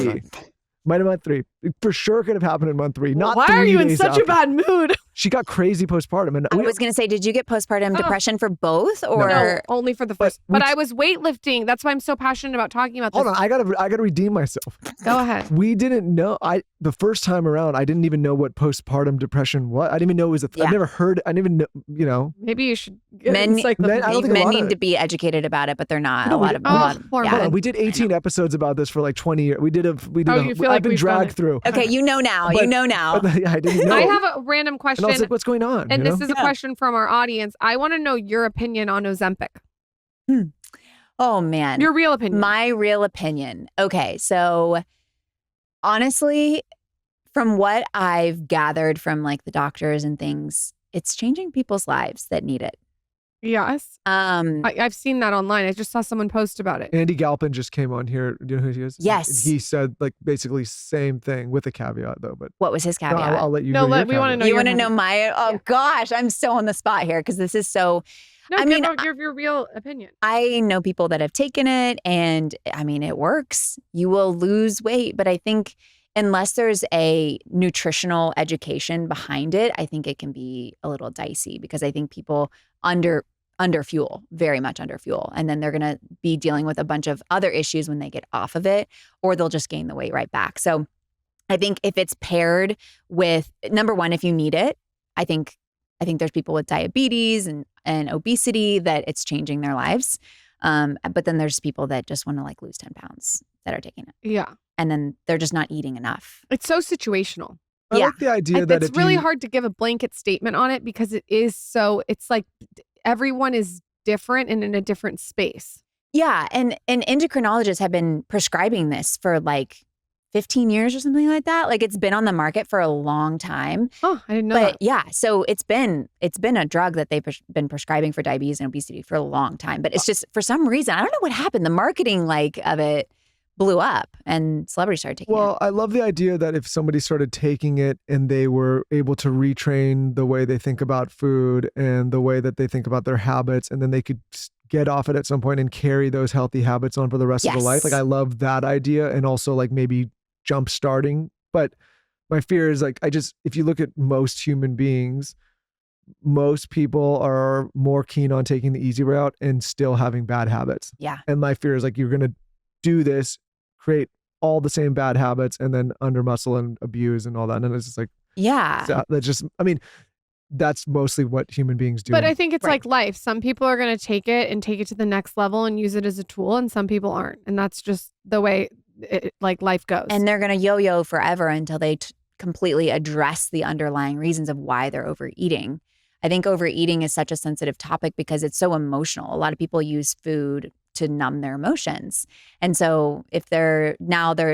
C: Might have month 3. It for sure could have happened in month 3. Not
B: why
C: 3
B: are you in
C: days
B: such
C: after.
B: a bad mood?
C: She got crazy postpartum. And
A: I was going to say, did you get postpartum depression for both or?
B: No, only for the first. But I was weightlifting. That's why I'm so passionate about talking about this.
C: Hold on, I gotta redeem myself.
B: Go ahead.
C: We didn't know. The first time around, I didn't even know what postpartum depression was. I didn't even know it was I've never heard. I didn't even know.
B: Maybe you should. Get
A: Men need
B: to
A: be educated about it, but they're not.
C: No,
A: a lot of.
C: Hold on, we did 18 episodes about this for like 20 years. I've been dragged through.
A: Okay, you know now.
C: But,
A: you know now.
C: I didn't know.
B: I have a random question.
C: And I was like, what's going on?
B: And this is a question from our audience. I want to know your opinion on Ozempic.
A: Oh, man.
B: Your real opinion.
A: My real opinion. Okay, so honestly, from what I've gathered from like the doctors and things, it's changing people's lives that need it.
B: Yes. I've seen that online. I just saw someone post about it.
C: Andy Galpin just came on here. Do you know who he is?
A: Yes.
C: And he said like basically same thing with a caveat though. But
A: what was his caveat?
C: No, I'll let you.
B: No, we want to know.
A: You want to know my? Oh gosh, I'm so on the spot here because this is so.
B: No, I mean, your real opinion.
A: I know people that have taken it, and I mean, it works. You will lose weight, but I think unless there's a nutritional education behind it, I think it can be a little dicey because I think people under fuel, very much under fuel. And then they're going to be dealing with a bunch of other issues when they get off of it, or they'll just gain the weight right back. So I think if it's paired with, number one, if you need it, I think there's people with diabetes and obesity that it's changing their lives. But then there's people that just want to like lose 10 pounds that are taking it.
B: Yeah.
A: And then they're just not eating enough.
B: It's so situational.
C: I like the idea that
B: it's really hard to give a blanket statement on it because it's like everyone is different and in a different space.
A: Yeah. And endocrinologists have been prescribing this for like 15 years or something like that. Like it's been on the market for a long time.
B: Oh, I didn't know that.
A: Yeah, so it's been a drug that they've been prescribing for diabetes and obesity for a long time. But it's just for some reason, I don't know what happened. The marketing of it blew up and celebrities started taking it.
C: Well, I love the idea that if somebody started taking it and they were able to retrain the way they think about food and the way that they think about their habits, and then they could get off it at some point and carry those healthy habits on for the rest of their life. Like I love that idea, and also like maybe jump starting. But my fear is like, if you look at most human beings, most people are more keen on taking the easy route and still having bad habits.
A: Yeah.
C: And my fear is like, you're going to do this, create all the same bad habits, and then under muscle and abuse and all that. And it's just like, that's mostly what human beings do.
B: But I think it's like life. Some people are going to take it to the next level and use it as a tool, and some people aren't. And that's just the way life goes.
A: And they're going to yo-yo forever until they completely address the underlying reasons of why they're overeating. I think overeating is such a sensitive topic because it's so emotional. A lot of people use food to numb their emotions. And so if they're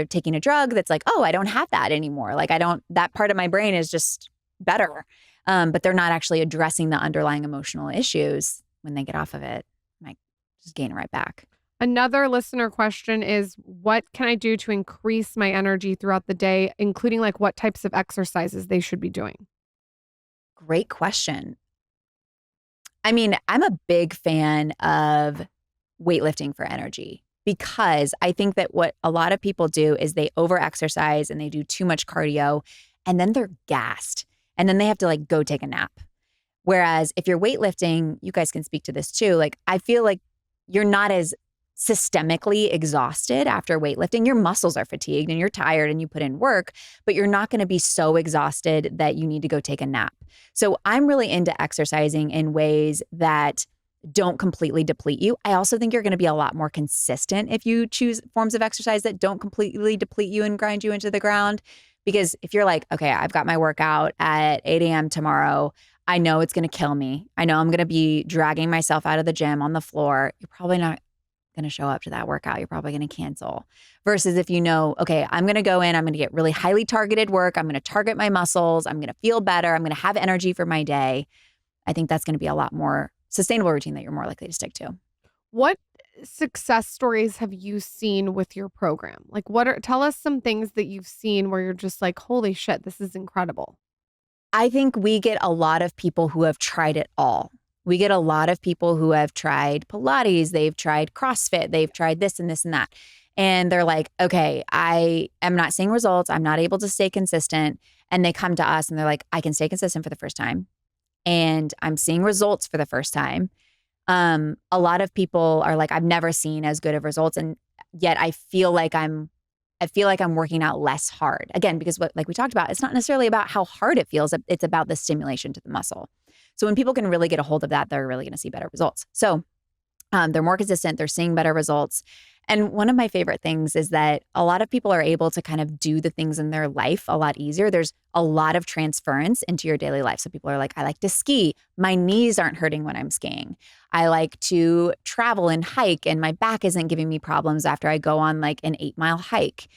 A: taking a drug that's like, oh, I don't have that anymore. Like that part of my brain is just better. But they're not actually addressing the underlying emotional issues when they get off of it. Like just gain it right back.
B: Another listener question is, what can I do to increase my energy throughout the day, including like what types of exercises they should be doing?
A: Great question. I mean, I'm a big fan of weightlifting for energy because I think that what a lot of people do is they over-exercise and they do too much cardio and then they're gassed and then they have to like go take a nap. Whereas if you're weightlifting, you guys can speak to this too. Like I feel like you're not as systemically exhausted after weightlifting. Your muscles are fatigued and you're tired and you put in work, but you're not going to be so exhausted that you need to go take a nap. So I'm really into exercising in ways that don't completely deplete you. I also think you're going to be a lot more consistent if you choose forms of exercise that don't completely deplete you and grind you into the ground. Because if you're like, okay, I've got my workout at 8 a.m. tomorrow, I know it's going to kill me. I know I'm going to be dragging myself out of the gym on the floor. You're probably not going to show up to that workout. You're probably going to cancel. Versus if you know, okay, I'm going to go in, I'm going to get really highly targeted work. I'm going to target my muscles. I'm going to feel better. I'm going to have energy for my day. I think that's going to be a lot more sustainable routine that you're more likely to stick to.
B: What success stories have you seen with your program? Like tell us some things that you've seen where you're just like, holy shit, this is incredible.
A: I think we get a lot of people who have tried it all. We get a lot of people who have tried Pilates, they've tried CrossFit, they've tried this and this and that. And they're like, okay, I am not seeing results. I'm not able to stay consistent. And they come to us and they're like, I can stay consistent for the first time. And I'm seeing results for the first time. A lot of people are like, I've never seen as good of results. And yet I feel like I'm working out less hard. Again, because like we talked about, it's not necessarily about how hard it feels. It's about the stimulation to the muscle. So when people can really get a hold of that, they're really going to see better results. So they're more consistent. They're seeing better results. And one of my favorite things is that a lot of people are able to kind of do the things in their life a lot easier. There's a lot of transference into your daily life. So people are like, I like to ski. My knees aren't hurting when I'm skiing. I like to travel and hike and my back isn't giving me problems after I go on like an 8-mile hike.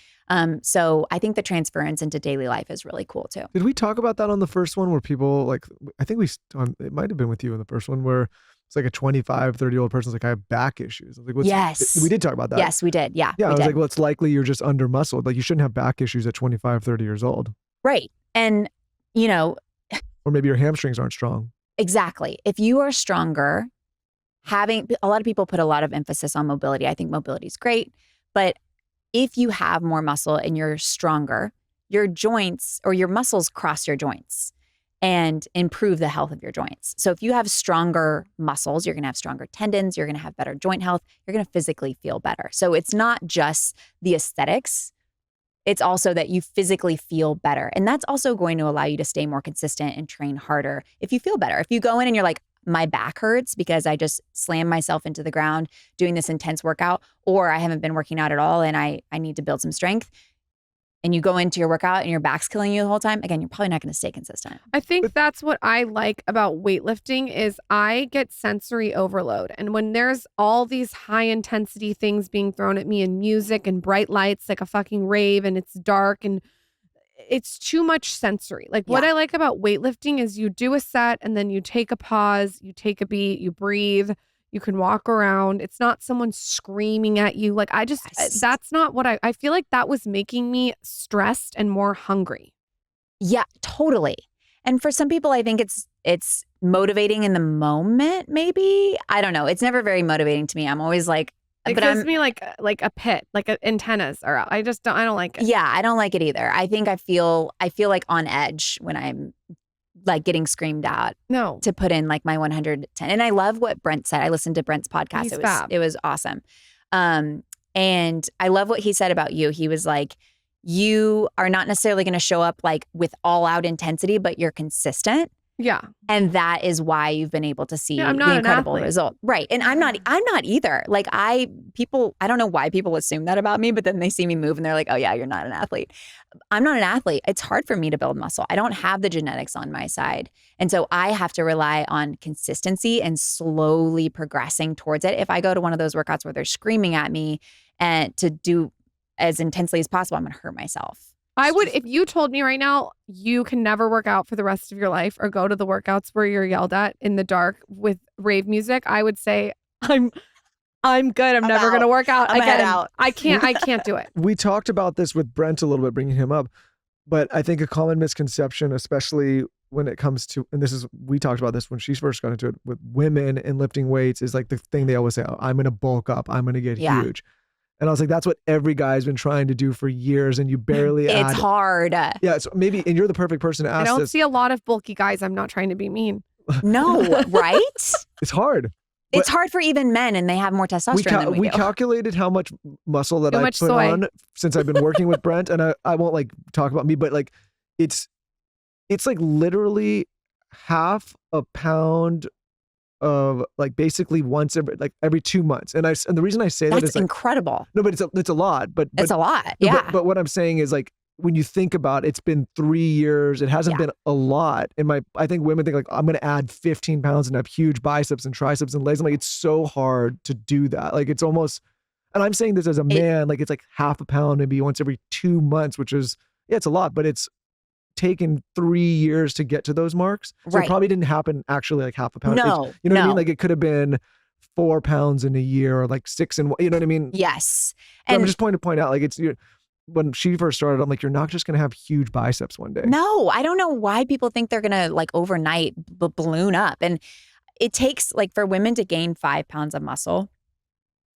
A: So I think the transference into daily life is really cool too.
C: Did we talk about that on the first one where people like, I think it might've been with you in the first one where it's like a 25, 30-year-old person's like, I have back issues. I was like,
A: yes.
C: We did talk about that.
A: Yes, we did. Yeah.
C: Yeah. I was like, well, it's likely you're just under muscled. Like you shouldn't have back issues at 25, 30 years old.
A: Right. And,
C: or maybe your hamstrings aren't strong.
A: Exactly. If you are stronger, a lot of people put a lot of emphasis on mobility. I think mobility is great, but if you have more muscle and you're stronger, your joints or your muscles cross your joints and improve the health of your joints. So if you have stronger muscles, you're going to have stronger tendons, you're going to have better joint health, you're going to physically feel better. So it's not just the aesthetics, it's also that you physically feel better. And that's also going to allow you to stay more consistent and train harder if you feel better. If you go in and you're like, my back hurts because I just slammed myself into the ground doing this intense workout, or I haven't been working out at all and I need to build some strength, and you go into your workout and your back's killing you the whole time, again, you're probably not going to stay consistent.
B: I think that's what I like about weightlifting is I get sensory overload. And when there's all these high intensity things being thrown at me and music and bright lights like a fucking rave and it's dark and it's too much sensory. Like what I like about weightlifting is you do a set and then you take a pause, you take a beat, you breathe, you can walk around. It's not someone screaming at you. Like that's not what I feel like that was making me stressed and more hungry.
A: Yeah, totally. And for some people, I think it's motivating in the moment, maybe. I don't know. It's never very motivating to me. I'm always like,
B: it gives me like a pit, like antennas are out. I don't like it.
A: Yeah, I don't like it either. I think I feel like on edge when I'm like getting screamed at.
B: No.
A: To put in like my 110. And I love what Brent said. I listened to Brent's podcast. It was awesome. And I love what he said about you. He was like, you are not necessarily going to show up like with all out intensity, but you're consistent.
B: Yeah.
A: And that is why you've been able to see the
B: incredible
A: incredible result. Right. And I'm not either. Like I don't know why people assume that about me, but then they see me move and they're like, oh yeah, you're not an athlete. I'm not an athlete. It's hard for me to build muscle. I don't have the genetics on my side. And so I have to rely on consistency and slowly progressing towards it. If I go to one of those workouts where they're screaming at me and to do as intensely as possible, I'm going to hurt myself.
B: I would, if you told me right now, you can never work out for the rest of your life or go to the workouts where you're yelled at in the dark with rave music, I would say, I'm good. I'm never going to work out again. I can't do it.
C: We talked about this with Brent a little bit, bringing him up, but I think a common misconception, especially when it comes to, and we talked about this when she first got into it with women and lifting weights, is like the thing they always say, oh, I'm going to bulk up. I'm going to get huge. And I was like, that's what every guy's been trying to do for years, and you barely
A: It's hard.
C: Yeah, so maybe, and you're the perfect person to ask
B: I don't see a lot of bulky guys. I'm not trying to be mean.
A: No, right?
C: It's hard.
A: It's hard for even men, and they have more testosterone than we do.
C: We calculated how much muscle that
B: Too
C: I
B: much
C: put
B: soy.
C: on since I've been working with Brent, and I won't like talk about me, but like it's like literally half a pound of like basically once every 2 months. And the reason I say that is like,
A: incredible.
C: no, but it's a lot. But
A: It's a lot.
C: no,
A: Yeah.
C: But what I'm saying is like when you think about it, it's been 3 years. It hasn't been a lot. And I think women think like I'm going to add 15 pounds and have huge biceps and triceps and legs. I'm like, it's so hard to do that. Like it's almost, and I'm saying this as a man, like it's like half a pound maybe once every 2 months, which is, it's a lot, but it's taken 3 years to get to those marks. So it probably didn't happen actually like half a pound.
A: No,
C: you know what I mean? Like it could have been 4 pounds in a year or like 6 in, you know what I mean?
A: Yes.
C: And I'm just point out like it's, when she first started, I'm like, you're not just going to have huge biceps one day.
A: No, I don't know why people think they're going to like overnight balloon up. And it takes like for women to gain 5 pounds of muscle,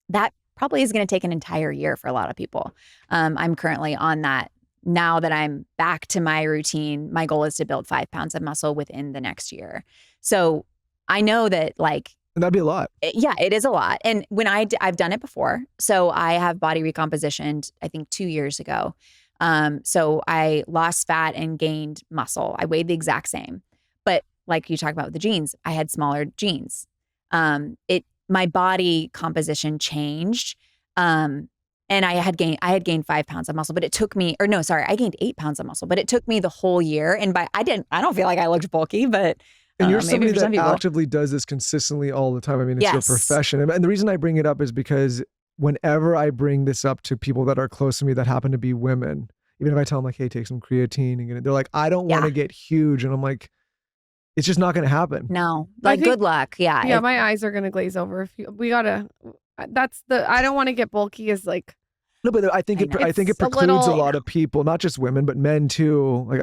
A: that probably is going to take an entire year for a lot of people. I'm currently on that. Now that I'm back to my routine, my goal is to build 5 pounds of muscle within the next year. So I know that like,
C: and that'd be a lot.
A: Yeah, it is a lot. And when I've done it before. So I have body recompositioned, I think 2 years ago. So I lost fat and gained muscle. I weighed the exact same. But like you talk about with the jeans, I had smaller jeans. My body composition changed. And I had gained 5 pounds of muscle, but it took me, I gained 8 pounds of muscle, but it took me the whole year. And I don't feel like I looked bulky, but
C: and you're somebody that actively does this consistently all the time. I mean, it's your profession. And the reason I bring it up is because whenever I bring this up to people that are close to me that happen to be women, even if I tell them like, hey, take some creatine, and they're like, I don't want to get huge. And I'm like, it's just not going to happen.
A: No, like good luck. Yeah.
B: Yeah. My eyes are going to glaze over. I don't want to get bulky is like.
C: No, but I think it precludes a lot of people, not just women, but men too. Like,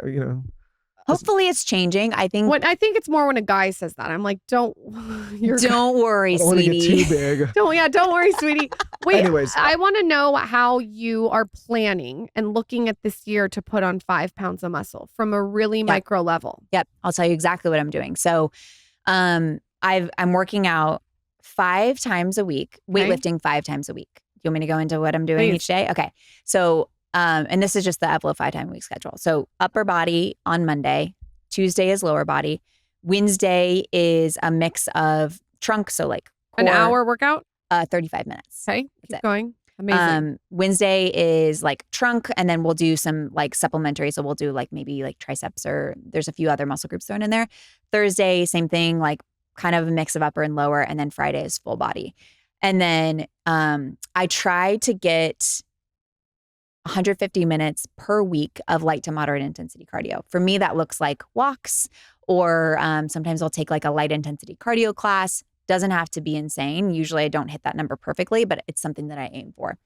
A: hopefully it's changing. I think
B: it's more when a guy says that. I'm like, don't
A: worry, sweetie.
C: Get too big.
B: Don't worry, sweetie. Wait,
C: anyways,
B: I want to know how you are planning and looking at this year to put on 5 pounds of muscle from a really micro level.
A: Yep. I'll tell you exactly what I'm doing. So, I'm working out 5 times a week, weightlifting 5 times a week. You want me to go into what I'm doing each day? Okay. So, and this is just the Evlo 5 time a week schedule. So upper body on Monday, Tuesday is lower body. Wednesday is a mix of trunk. So like
B: an hour workout?
A: 35 minutes.
B: Okay. Keep going. Amazing.
A: Wednesday is like trunk, and then we'll do some like supplementary. So we'll do like maybe like triceps, or there's a few other muscle groups thrown in there. Thursday, same thing, like kind of a mix of upper and lower. And then Friday is full body. And then I try to get 150 minutes per week of light to moderate intensity cardio. For me, that looks like walks, or sometimes I'll take like a light intensity cardio class. Doesn't have to be insane. Usually I don't hit that number perfectly, but it's something that I aim for.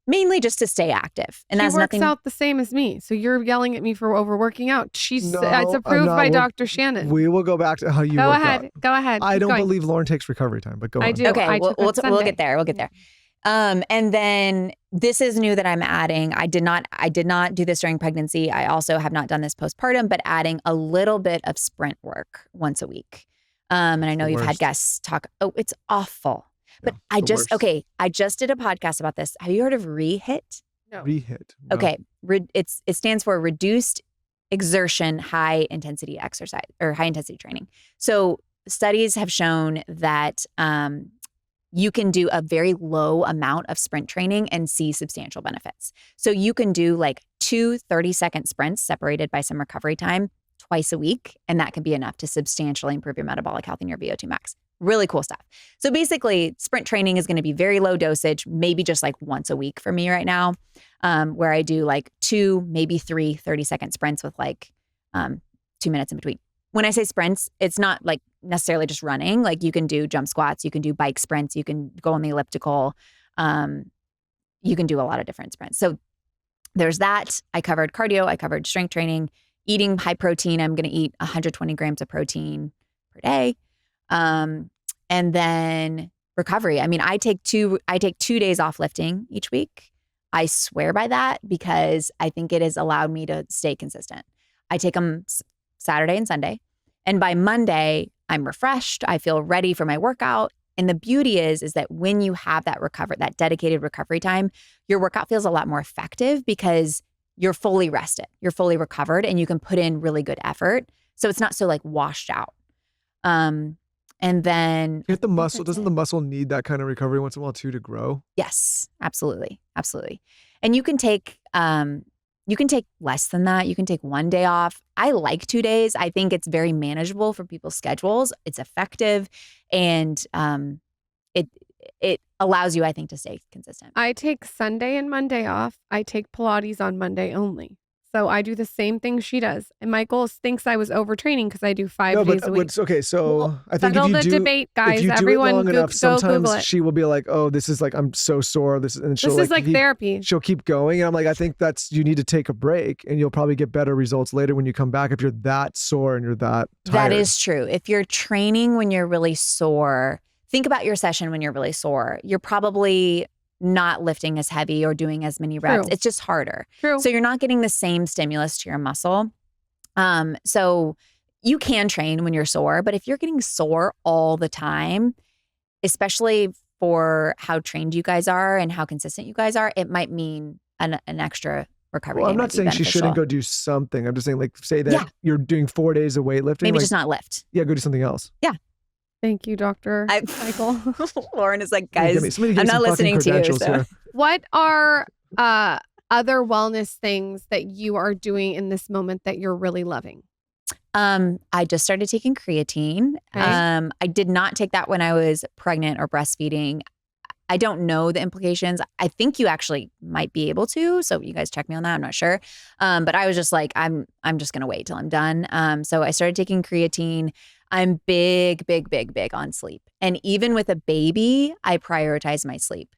A: Mainly just to stay active. And
B: that's nothing. She works out the same as me. So you're yelling at me for overworking out. It's approved by Dr. Shannon.
C: We will go back to how you work out.
B: Go ahead.
C: I don't believe Lauren takes recovery time, but go on.
B: I do.
A: Okay, we'll get there. We'll get there. And then this is new that I'm adding. I did not do this during pregnancy. I also have not done this postpartum, but adding a little bit of sprint work once a week. And I know you've had guests talk. Oh, it's awful. But I just did a podcast about this. Have you heard of REHIT?
B: No.
C: REHIT. No.
A: Okay. It stands for reduced exertion, high intensity exercise, or high intensity training. So studies have shown that you can do a very low amount of sprint training and see substantial benefits. So you can do like 2 30-second sprints separated by some recovery time twice a week, and that can be enough to substantially improve your metabolic health and your VO2 max. Really cool stuff. So basically, sprint training is going to be very low dosage, maybe just like once a week for me right now, where I do like 2, maybe 3 30-second sprints with like 2 minutes in between. When I say sprints, it's not like necessarily just running. Like you can do jump squats, you can do bike sprints, you can go on the elliptical, you can do a lot of different sprints. So there's that. I covered cardio, I covered strength training, eating high protein. I'm going to eat 120 grams of protein per day. And then recovery. I mean, I take 2 days off lifting each week. I swear by that because I think it has allowed me to stay consistent. I take them Saturday and Sunday. And by Monday, I'm refreshed. I feel ready for my workout. And the beauty is that when you have that dedicated recovery time, your workout feels a lot more effective because you're fully rested, you're fully recovered, and you can put in really good effort. So it's not so like washed out. And then
C: If the muscle, doesn't the muscle need that kind of recovery once in a while too to grow?
A: Yes, absolutely. Absolutely. And you can take less than that. You can take 1 day off. I like 2 days. I think it's very manageable for people's schedules. It's effective, and it allows you, I think, to stay consistent.
B: I take Sunday and Monday off. I take Pilates on Monday only. So I do the same thing she does. And Michael thinks I was overtraining because I do 5 days a week.
C: Okay, so
B: Well,
C: I think
B: settle
C: if you
B: the
C: do,
B: debate, guys.
C: if you do
B: Everyone
C: it long
B: go
C: enough,
B: Google
C: sometimes
B: it.
C: she will be like, "Oh, this is like I'm so sore." And she'll
B: This is like therapy.
C: She'll keep going, and I'm like, I think you need to take a break, and you'll probably get better results later when you come back if you're that sore and you're that tired.
A: That is true. If you're training when you're really sore, think about your session when you're really sore. You're probably not lifting as heavy or doing as many reps.
B: True.
A: It's just harder.
B: True.
A: So you're not getting the same stimulus to your muscle. So you can train when you're sore, but if you're getting sore all the time, especially for how trained you guys are and how consistent you guys are, it might mean an extra recovery.
C: Well,
A: day
C: I'm
A: might
C: not
A: be
C: saying she
A: beneficial.
C: shouldn't go do something. I'm just saying, like, say that you're doing 4 days of weightlifting.
A: Maybe
C: like,
A: just not lift.
C: Yeah, go do something else.
B: Thank you, Dr. Michael.
A: Lauren is like, guys,
C: Somebody give
A: I'm
C: me
A: not
C: some
A: listening to you.
C: credentials
A: So.
C: here.
B: What are other wellness things that you are doing in this moment that you're really loving?
A: I just started taking creatine.
B: Okay.
A: I did not take that when I was pregnant or breastfeeding. I don't know the implications. I think you actually might be able to. So you guys check me on that. I'm not sure. But I was just like, I'm just going to wait till I'm done. So I started taking creatine. I'm big on sleep. And even with a baby, I prioritize my sleep.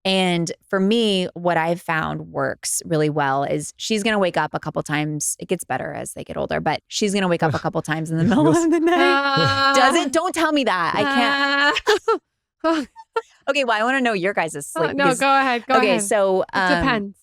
A: And for me, what I've found works really well is she's going to wake up a couple times. It gets better as they get older, but she's going to wake up a couple times in the middle of the night. Does it? Don't tell me that. I can't. Okay, well, I want to know your guys' sleep.
B: No, go ahead. Go
A: okay,
B: ahead.
A: so
B: It depends.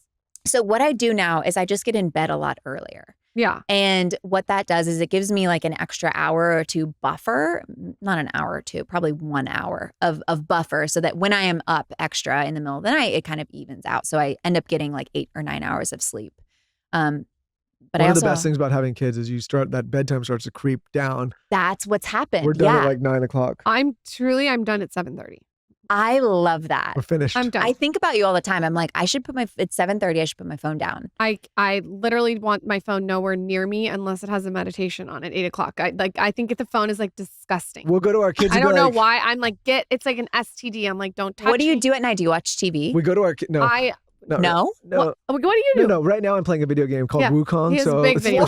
A: So what I do now is I just get in bed a lot earlier.
B: Yeah.
A: And what that does is it gives me like an extra hour or two buffer, not an hour or two, probably 1 hour of buffer, so that when I am up extra in the middle of the night, it kind of evens out. So I end up getting like 8 or 9 hours of sleep. But
C: One of the best things about having kids is that bedtime starts to creep down.
A: That's what's happened.
C: We're done at like 9 o'clock.
B: I'm done at 7:30.
A: I love that.
C: We're finished.
B: I'm done.
A: I think about you all the time. I'm like, it's 7:30. I should put my phone down.
B: I literally want my phone nowhere near me unless it has a meditation on at 8 o'clock. I think the phone is like disgusting.
C: We'll go to our kids.
B: I
C: and
B: don't
C: be
B: know
C: like,
B: why. I'm like, it's like an STD. I'm like, don't touch
A: What do you
B: me.
A: do at night? Do you watch TV?
C: We go to our kids. No.
A: No?
C: No.
B: What do you do?
C: No. Right now I'm playing a video game called Wukong.
B: he has
C: So,
B: big video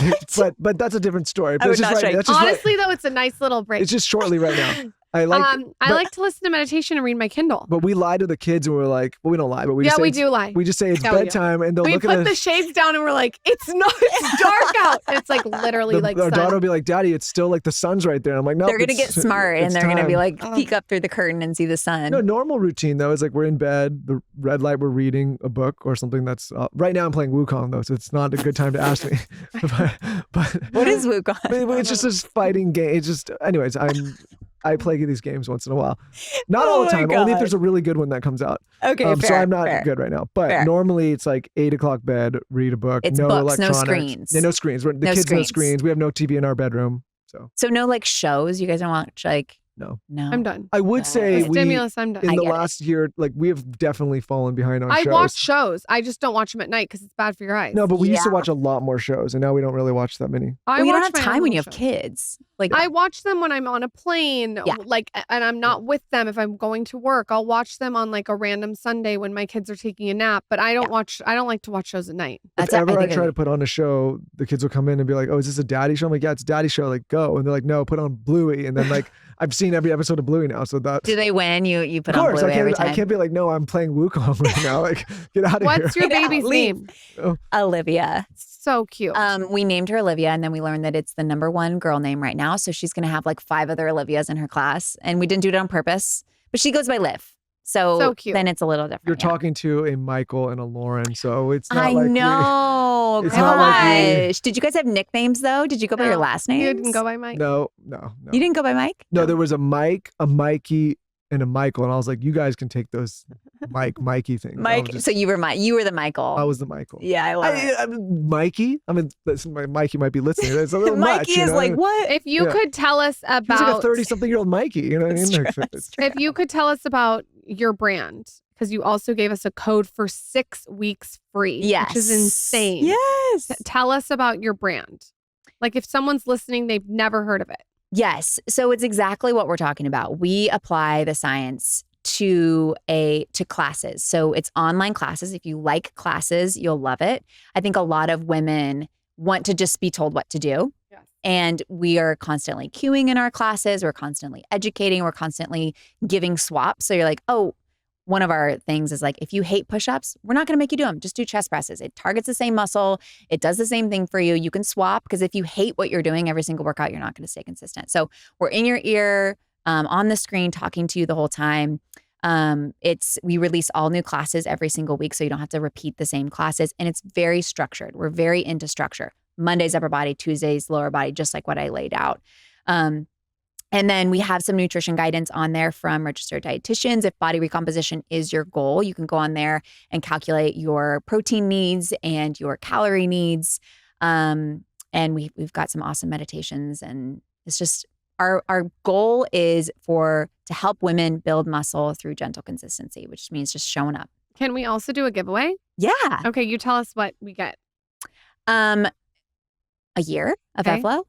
C: but that's a different story. But
A: I
C: it's
A: would
C: just
A: not
C: right.
A: shake.
C: That's just
B: Honestly, though, it's a nice little break.
C: It's just shortly right now. I
B: like to listen to meditation and read my Kindle.
C: But we lie to the kids and we're like, well, we don't lie, but we just say
B: we do lie.
C: We just say it's
B: No, yeah.
C: bedtime and they'll
B: We
C: look at
B: put
C: us.
B: the shades down and we're like, it's dark out. And it's like literally
C: Our
B: sun.
C: daughter will be like, Daddy, it's still like the sun's right there. And I'm like, no,
A: They're going to get smart and they're going to be like,
B: Oh.
A: peek up through the curtain and see the sun.
C: No, normal routine though is like we're in bed, the red light, we're reading a book or something that's right now I'm playing Wukong though, so it's not a good time to ask me. but
A: What is Wukong?
C: but it's just this fighting game. It's just, anyways, I play these games once in a while. Not all
A: Oh
C: the
A: my
C: time, only if
A: God.
C: there's a really good one that comes out.
A: Okay,
C: So
A: fair,
C: I'm not
A: fair.
C: good right now. But
A: Fair.
C: normally it's like 8 o'clock bed, read a book,
A: It's
C: no
A: books, no
C: electronics.
A: screens.
C: Yeah, no screens. The
A: No
C: kids no
A: screens.
C: screens. We have no TV in our bedroom.
A: So no like shows? You guys don't watch like
C: No.
B: I'm done.
C: I would say
B: The
C: we,
B: stimulus, I'm done.
C: in
A: I
C: the
A: get it.
C: last year, like we have definitely fallen behind on
B: I
C: shows.
B: watch shows. I just don't watch them at night because it's bad for your eyes.
C: No, but we used to
A: Yeah.
C: watch a lot more shows, and now we don't really watch that many.
B: I
A: Well, you don't
B: watch
A: have
B: my own
A: time when you
B: little
A: have
B: shows.
A: kids. Like
B: I watch them when I'm on a plane,
A: Yeah.
B: like, and I'm not with them. If I'm going to work, I'll watch them on like a random Sunday when my kids are taking a nap. But I don't like to watch shows at night.
A: that's
C: If ever I
A: think
C: try to put on a show, the kids will come in and be like, "Oh, is this a daddy show?" I'm like, "Yeah, it's a daddy show." Like, go, and they're like, "No, put on Bluey." And then like, I've seen every episode of Bluey now, so that.
A: Do they win? You put
C: Of
A: on
C: course,
A: Bluey every time.
C: I can't be like, "No, I'm playing Wukong right now." Like, get out of here.
B: What's your
A: Get out,
B: baby's
A: leave.
B: name?
A: Olivia.
B: So cute.
A: We named her Olivia, and then we learned that it's the #1 girl name right now. So she's going to have like 5 other Olivias in her class, and we didn't do it on purpose. But she goes by Liv, so
B: cute.
A: then it's a little different.
C: You're
A: yeah.
C: talking to a Michael and a Lauren, so it's not
A: I
C: like
A: know.
C: It's not like
A: Gosh. Did you guys have nicknames though? Did you go by your
B: No.
A: last name?
B: You didn't go by Mike.
C: No.
A: You didn't go by Mike?
C: No, there was a Mike, a Mikey, and a Michael, and I was like, you guys can take those Mikey things.
A: So you were the Michael.
C: I was the Michael.
A: Yeah, I love it.
C: I mean, Mikey. I mean, listen, Mikey might be listening. It's a little
A: Mikey
C: much,
A: is like, what?
B: If you could tell us about,
C: he's like a 30-something-year-old Mikey. You know what I mean?
B: If you could tell us about your brand, because you also gave us a code for 6 weeks free, which is insane.
A: Yes.
B: Tell us about your brand. Like if someone's listening, they've never heard of it.
A: Yes. So it's exactly what we're talking about. We apply the science to classes. So it's online classes. If you like classes, you'll love it. I think a lot of women want to just be told what to do.
B: Yes.
A: And we are constantly cueing in our classes. We're constantly educating. We're constantly giving swaps. So you're like, oh, one of our things is like, if you hate push-ups, we're not going to make you do them. Just do chest presses. It targets the same muscle. It does the same thing for you. You can swap, because if you hate what you're doing every single workout, you're not going to stay consistent. So we're in your ear, on the screen, talking to you the whole time. We release all new classes every single week, so you don't have to repeat the same classes. And it's very structured. We're very into structure. Mondays, upper body, Tuesdays, lower body, just like what I laid out. And then we have some nutrition guidance on there from registered dietitians. If body recomposition is your goal, you can go on there and calculate your protein needs and your calorie needs. And we've got some awesome meditations. And it's just our goal is to help women build muscle through gentle consistency, which means just showing up.
B: Can we also do a giveaway?
A: Yeah.
B: Okay, you tell us what we get.
A: A year of Evlo.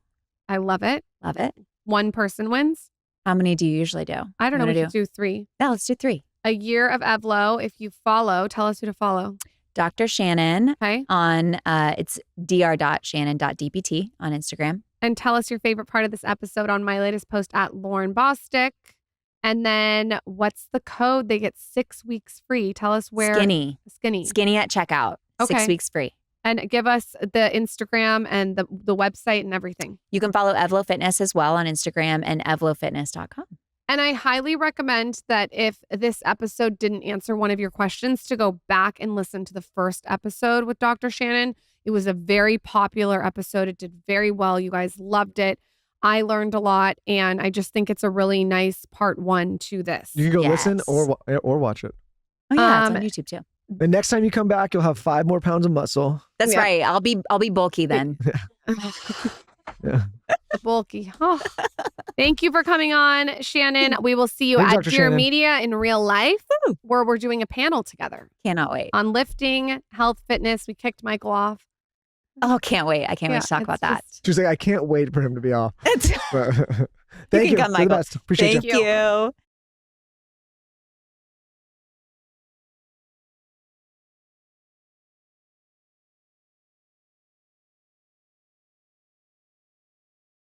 B: I love it.
A: Love it.
B: One person wins.
A: How many do you usually do?
B: I don't know. We could do 3.
A: Yeah, let's do 3.
B: A year of Evlo. If you follow, tell us who to follow.
A: Dr. Shannon.
B: Okay.
A: On it's dr.shannon.dpt on Instagram.
B: And tell us your favorite part of this episode on my latest post at Lauren Bostick. And then what's the code? They get 6 weeks free. Tell us where.
A: Skinny at checkout.
B: Okay.
A: 6 weeks free.
B: And give us the Instagram and the website and everything.
A: You can follow Evlo Fitness as well on Instagram and evlofitness.com.
B: And I highly recommend that if this episode didn't answer one of your questions, to go back and listen to the first episode with Dr. Shannon. It was a very popular episode. It did very well. You guys loved it. I learned a lot. And I just think it's a really nice part 1 to this.
C: You can go listen or watch it.
A: Oh yeah, it's on YouTube too.
C: The next time you come back, you'll have 5 more pounds of muscle.
A: That's right. I'll be bulky then.
C: Yeah.
B: Bulky. Oh. Thank you for coming on, Shannon. We will see you
C: Thanks,
B: at
C: Dr.
B: Dear
C: Shannon.
B: Media in real life, where we're doing a panel together
A: Cannot wait.
B: on lifting, health, fitness. We kicked Michael off.
A: Oh, can't wait. I can't wait to talk about that.
C: She's like, I can't wait for him to be off.
A: It's-
C: Thank
A: You
C: you.
A: can come,
C: You're the
A: Michael.
C: best. Appreciate you.
A: Thank you.